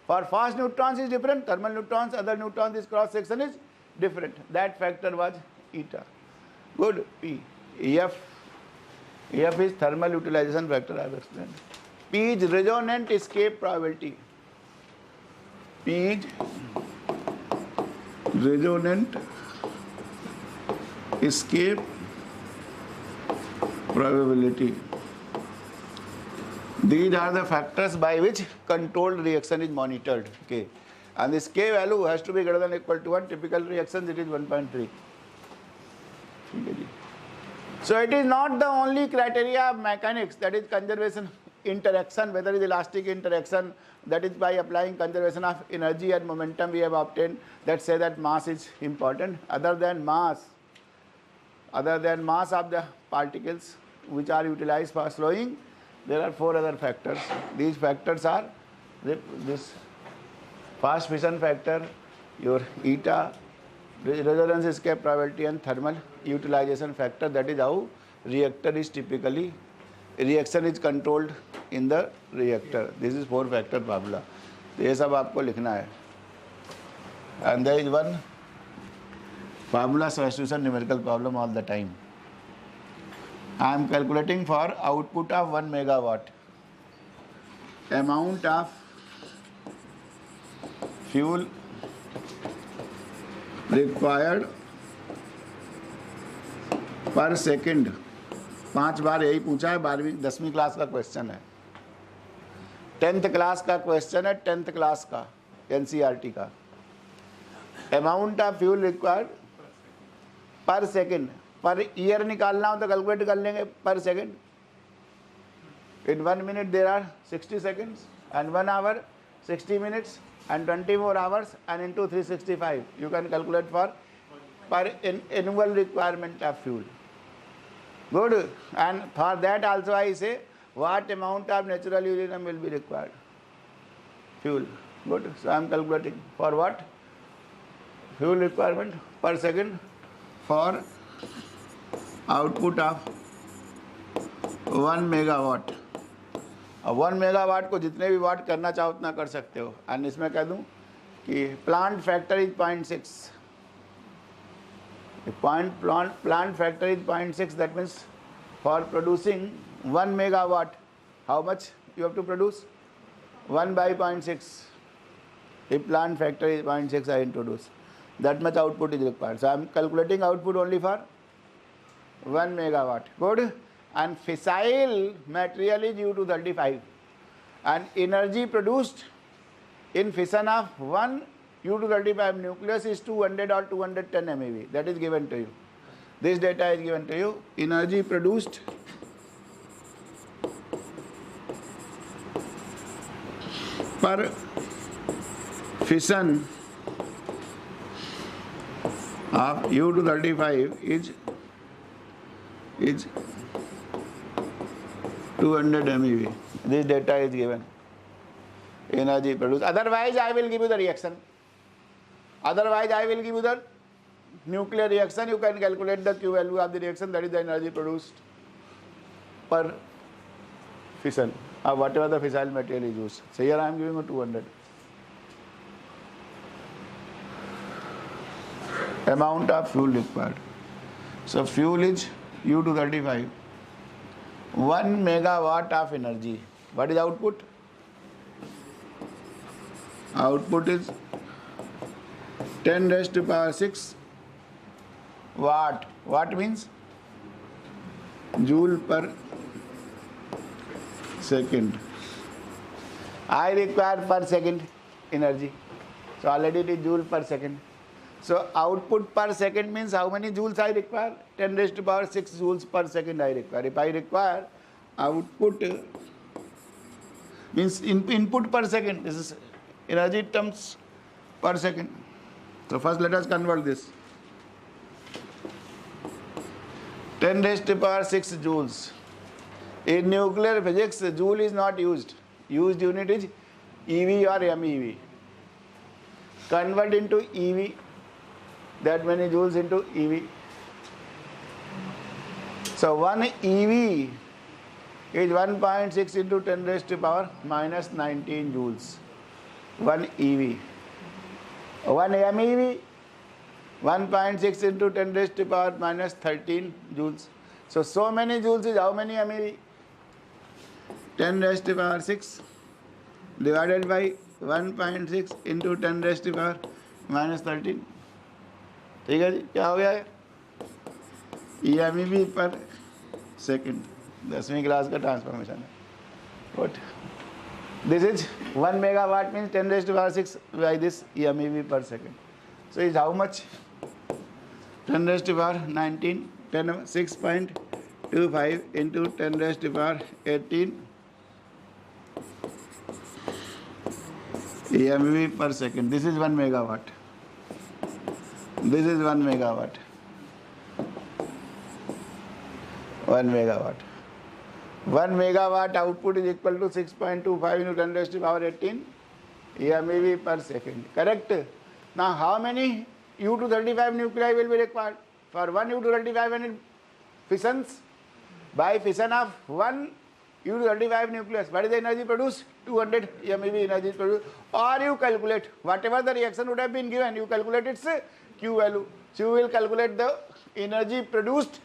For fast neutrons is different, thermal neutrons, other neutrons, this cross section is different. That factor was eta. Good. P. EF is thermal utilization factor, I have explained. P is resonant escape probability. P is resonant escape probability. These are the factors by which controlled reaction is monitored. Okay. And this K value has to be greater than or equal to 1. Typical reactions, it is 1.3. So it is not the only criteria of mechanics, that is conservation interaction, whether it is elastic interaction, that is by applying conservation of energy and momentum we have obtained, that say that mass is important. Other than mass of the particles which are utilized for slowing, there are 4 other factors. These factors are this fast fission factor, your eta, resonance escape probability, and thermal utilization factor. That is how reactor is typically, reaction is controlled in the reactor. This is 4 factor formula. तो ये सब आपको लिखना है. And there is one formula substitution numerical problem all the time. I am calculating for output of 1 megawatt. Amount of fuel required per second. 5 बार यही पूछा है. 10वीं क्लास का क्वेश्चन है. 10th क्लास का क्वेश्चन है. 10th क्लास का NCERT का. Amount of fuel required per second. Per year निकालना हो तो कैलकुलेट कर लेंगे per second. In 1 minute there are 60 seconds and 1 hour 60 minutes and 24 hours and into 365 you can calculate for per annual requirement of fuel. Good. And for that also I say what amount of natural uranium will be required. Fuel. Good. So I am calculating for what fuel requirement per second for output of 1 megawatt. अब 1 megawatt को जितने भी वाट करना चाहो उतना कर सकते हो. एंड इसमें कह दूं कि plant factor is 0.6. Plant factor is 0.6. That means for producing 1 megawatt how much you have to produce 1 by 0.6. if plant factor is 0.6 I introduce that much output is required. So I am calculating output only for 1 megawatt. Good. And fissile material is U-235 and energy produced in fission of 1 U-235 nucleus is 200 or 210 MeV. That is given to you. This data is given to you. Energy produced per fission of U-235 is 200 MeV. This data is given. Energy produced. Otherwise, I will give you the reaction. Otherwise, I will give you the nuclear reaction. You can calculate the Q value of the reaction. That is the energy produced per fission or whatever the fissile material is used. So here I am giving you 200. Amount of fuel required. So fuel is U-235. 1 megawatt of energy. What is output? Output is 10 raised to power 6 watt. Watt means joule per second. I require per second energy. So already it is joule per second. So output per second means how many joules I require? 10 raised to power 6 joules per second I require. If I require output means input per second. This is energy terms per second. So first let us convert this. 10 raised to power 6 joules. In nuclear physics, joule is not used. Used unit is EV or MeV. Convert into EV. That many joules into EV. So 1 EV is 1.6 into 10 raised to power minus 19 joules. 1 EV. 1 MeV 1.6 into 10 raised to power minus 13 joules. So many joules is how many MeV? 10 raised to power 6 divided by 1.6 into 10 raised to power minus 13. ठीक है जी, क्या हो गया है? EMeV पर second. 10वीं class का transformation है. What? This is 1 megawatt means 10 raised to power 6 by this EMeV per second. So is how much? 10 raised to power 19, 6.25 into 10 raised to power 18 EMeV per second. This is 1 megawatt. This is 1 megawatt. 1 megawatt. 1 megawatt output is equal to 6.25 into 10 raised to power 18 EMeV per second. Correct? Now how many U-235 nuclei will be required? For 1 U-235 when it fissions, by fission of 1 U-235 nucleus. What is the energy produced? 200 MeV energy is produced. Or you calculate whatever the reaction would have been given, you calculate its Q value. So you will calculate the energy produced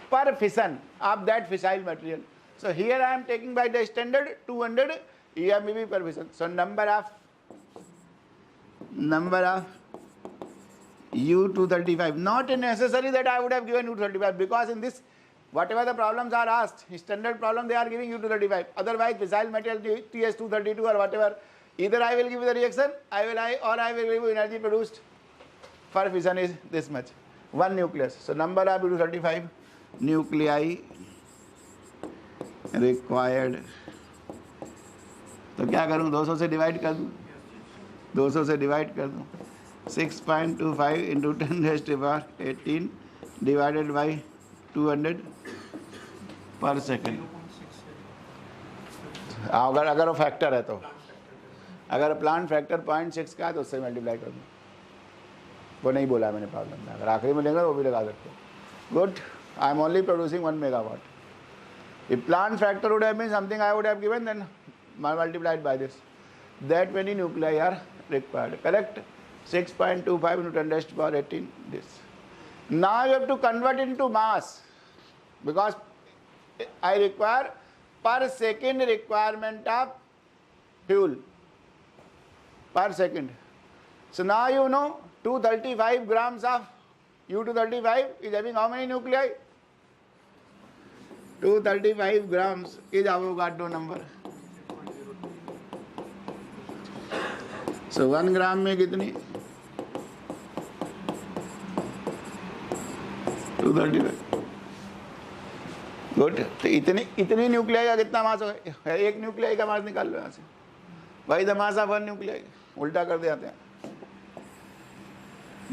per fission of that fissile material. So here I am taking by the standard 200 MeV per fission. So number of U-235. Not necessary that I would have given U-235, because in this, whatever the problems are asked, standard problem they are giving U-235. Otherwise, fissile material TS-232 or whatever, either I will give the reaction, I will give energy produced per fission is this much. One nucleus. So number of U-235 nuclei required. तो क्या करूँ, 200 से divide कर दूँ, 200 से divide कर दूँ. 6.25 into 10 raised to power 18 divided by 200 per second. अगर वो फैक्टर है तो, अगर प्लांट फैक्टर 0.6 का है तो उससे मल्टीप्लाई कर दूँ. वो नहीं बोला मैंने प्रॉब्लम में, अगर आखिरी में लेंगे वो भी लगा सकते हो. Good, I am only producing 1 megawatt. If plant factor would have been something I would have given, then multiplied by this. That many nuclei are required. Correct? 6.25 into 10 raised to power 18. This. Now you have to convert into mass, because I require per second requirement of fuel per second. So now you know 235 grams of U-235 is having how many nuclei? 235 grams is Avogadro number. So 1 gram में कितनी? 235. Good. तो इतनी nuclei का कितना मास होगा? एक nuclei का मास निकाल लो यहाँ से. वही द मास ऑफ 1 न्यूक्लियाई. उल्टा कर देते हैं.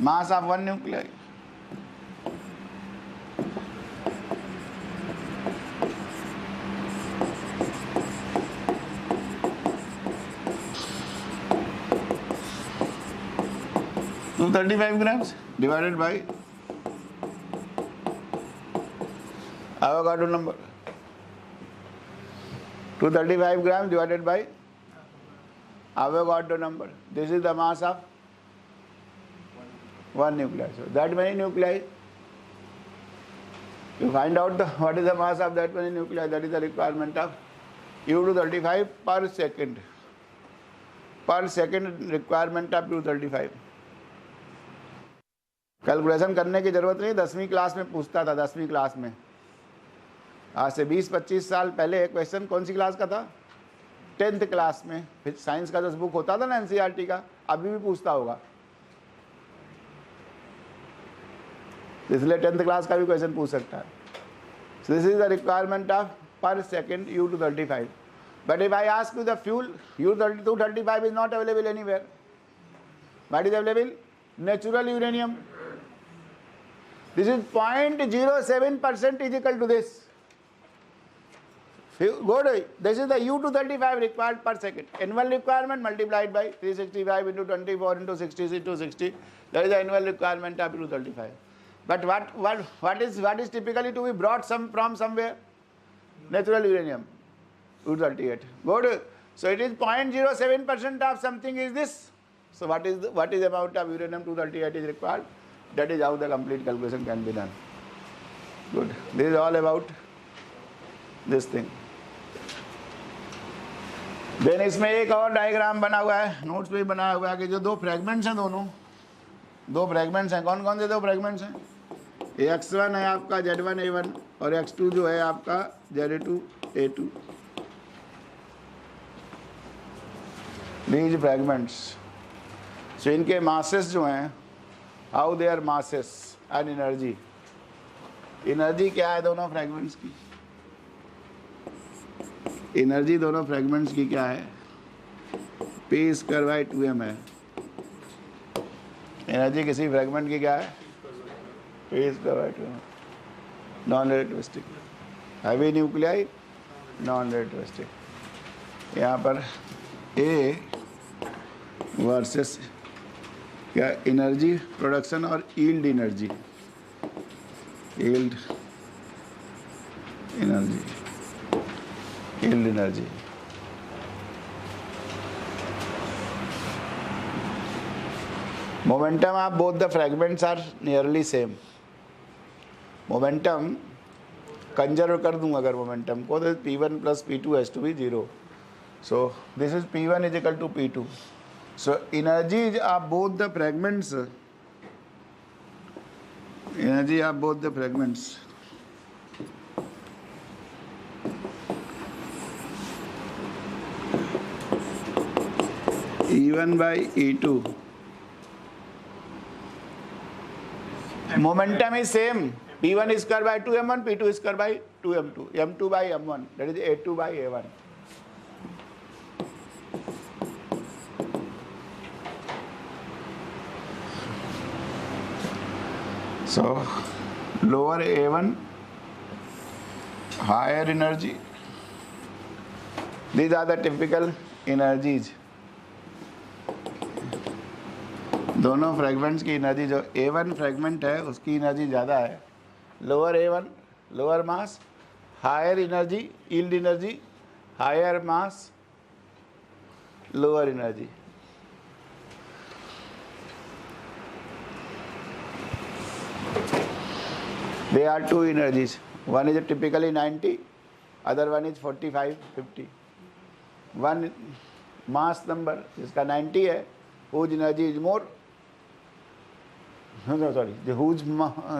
Mass of 1 nuclei. तो 35 grams divided by Avogadro number. 235 grams divided by Avogadro number. This is the mass of 1 nuclei. So that many nuclei, you find out what is the mass of that many nuclei. That is the requirement of U-235 per second. Per second requirement of U-235. Calculation करने की जरूरत नहीं. 10वीं class में पूछता था. 10वीं class में आज से 20-25 साल पहले क्वेश्चन कौन सी क्लास का था? 10th क्लास में. फिर साइंस का जो बुक होता था ना एनसीईआरटी का, अभी भी पूछता होगा, इसलिए 10th क्लास का भी क्वेश्चन पूछ सकता है. So this is the requirement of per second U-235. But if I ask you the fuel, U-235 is not available anywhere. What is available? Natural uranium. This is 0.07% is equal to this. Good. This is the U-235 required per second. Annual requirement multiplied by 365 into 24 into 60 into 60. That is the annual requirement of U-235. But what is typically to be brought from somewhere? Natural uranium. U-238. Good. So it is 0.07% of something is this. So what is the amount of uranium-238 is required? That is how the complete calculation can be done. Good. This is all about this thing. Then इसमें एक और diagram बना हुआ है, notes पे बना हुआ है कि जो दो फ्रेगमेंट्स हैं, दो फ्रेगमेंट्स हैं. कौन कौन से दो फ्रेगमेंट्स हैं? X1 है आपका Z1A1 और X2 जो है आपका Z2A2. These fragments. So इनके masses जो हैं, how their masses and energy. Energy क्या है दोनों फ्रेगमेंट्स की? एनर्जी दोनों फ्रेगमेंट्स की क्या है? P²/2m है. एनर्जी किसी फ्रेगमेंट की क्या है? P²/2m. Non relativistic. Heavy nuclei, non relativistic. यहाँ पर ए वर्सेस क्या? एनर्जी प्रोडक्शन और yield energy. Yield energy. yield energy. Momentum of both the fragments are nearly same. Momentum conserve कर दूंगा अगर मोमेंटम को, तो P1 plus P2 has to be 0. So this is P1 is equal to P2. So energy of both the fragments, energy of both the fragments E1 by E2. Momentum is same. P1 is square by 2m1, P2 is square by 2m2, m2 by m1, that is A2 by A1. So lower A1, higher energy. These are the typical energies. दोनों fragments की energy, जो A1 fragment है उसकी energy ज़्यादा है, lower A1, lower mass, higher energy, yield energy, higher mass, lower energy. There are two energies. One is typically 90, other one is 45, 50. One mass number जिसका 90 है, whose energy is more. No, sorry,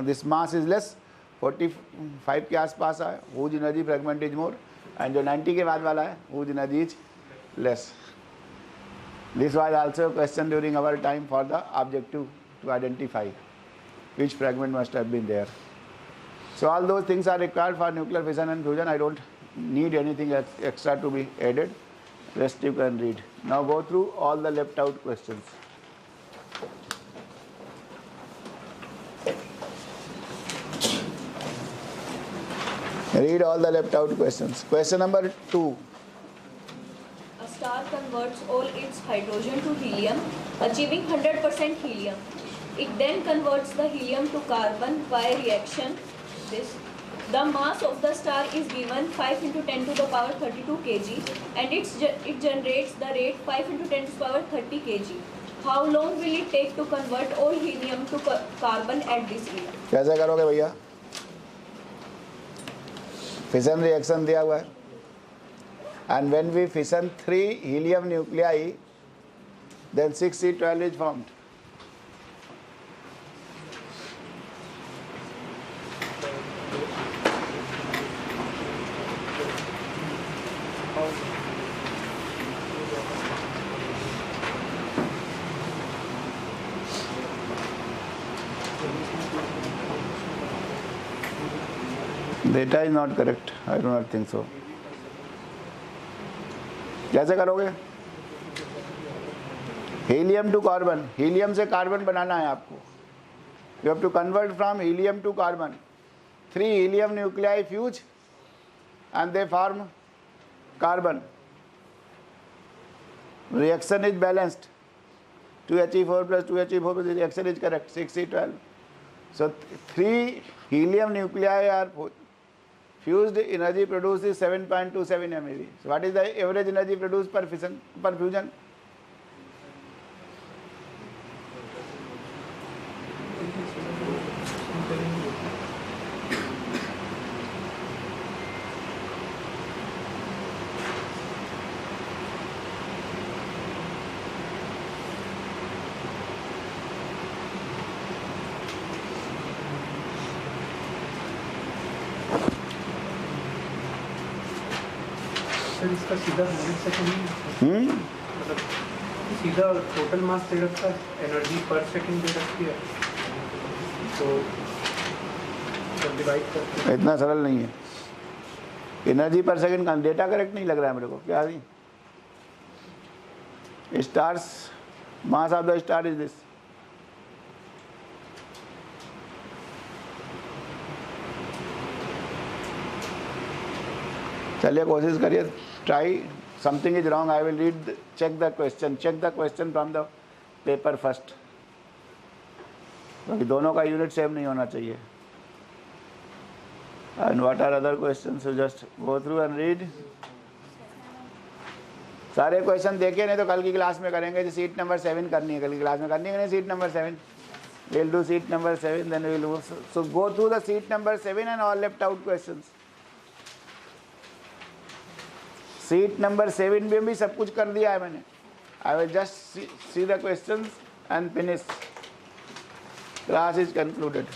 this mass is less, 45 के आसपास है, whose energy fragment is more, and जो 90 के बाद वाला है, whose energy is less. This was also a question during our time for the objective to identify which fragment must have been there. So all those things are required for nuclear fission and fusion. I don't need anything extra to be added. Rest you can read. Now go through all the left out questions. Read all the left out questions. Question number 2. A star converts all its hydrogen to helium, achieving 100% helium. It then converts the helium to carbon via reaction. The mass of the star is given 5 into 10 to the power 32 kg, and it generates the rate 5 into 10 to the power 30 kg. How long will it take to convert all helium to carbon at this rate? कैसे करोगे भैया? Fission reaction दिया हुआ है, and when we fission 3 helium nuclei, then 6C12 is formed. Data is not correct. I do not think so. कैसे करोगे? Helium to carbon, helium से carbon बनाना है आपको. You have to convert from helium to carbon. 3 helium nuclei fuse and they form carbon. Reaction is balanced. 2He4 plus 2He4 plus the reaction is correct. 6C12. So 3 helium nuclei are fused. Energy produced is 7.27 MeV. So what is the average energy produced per fission, per fusion? Sir इसका सीधा 100 second मतलब सीधा total mass दे रखा है, energy पर second दे रखी है, तो जब डिवाइड करते इतना सरल नहीं है. एनर्जी पर सेकंड का डेटा करेक्ट नहीं लग रहा है मेरे को. क्या है? Stars mass of the star is this. चलिए कोशिश करिए. Try. Something is wrong. I will read, check the question from the paper first, क्योंकि दोनों का यूनिट सेम नहीं होना चाहिए. And what are other questions, you just go through and read. सारे क्वेश्चन देखे, नहीं तो कल की क्लास में करेंगे। जो सीट नंबर 7 करनी है, कल की क्लास में करनी है नहीं seat number 7, we'll do seat number 7, then we'll do, so go through the seat number 7 and all left out questions. Seat number 7 में भी सब कुछ कर दिया है मैंने। I will just see the questions and finish. Class is concluded.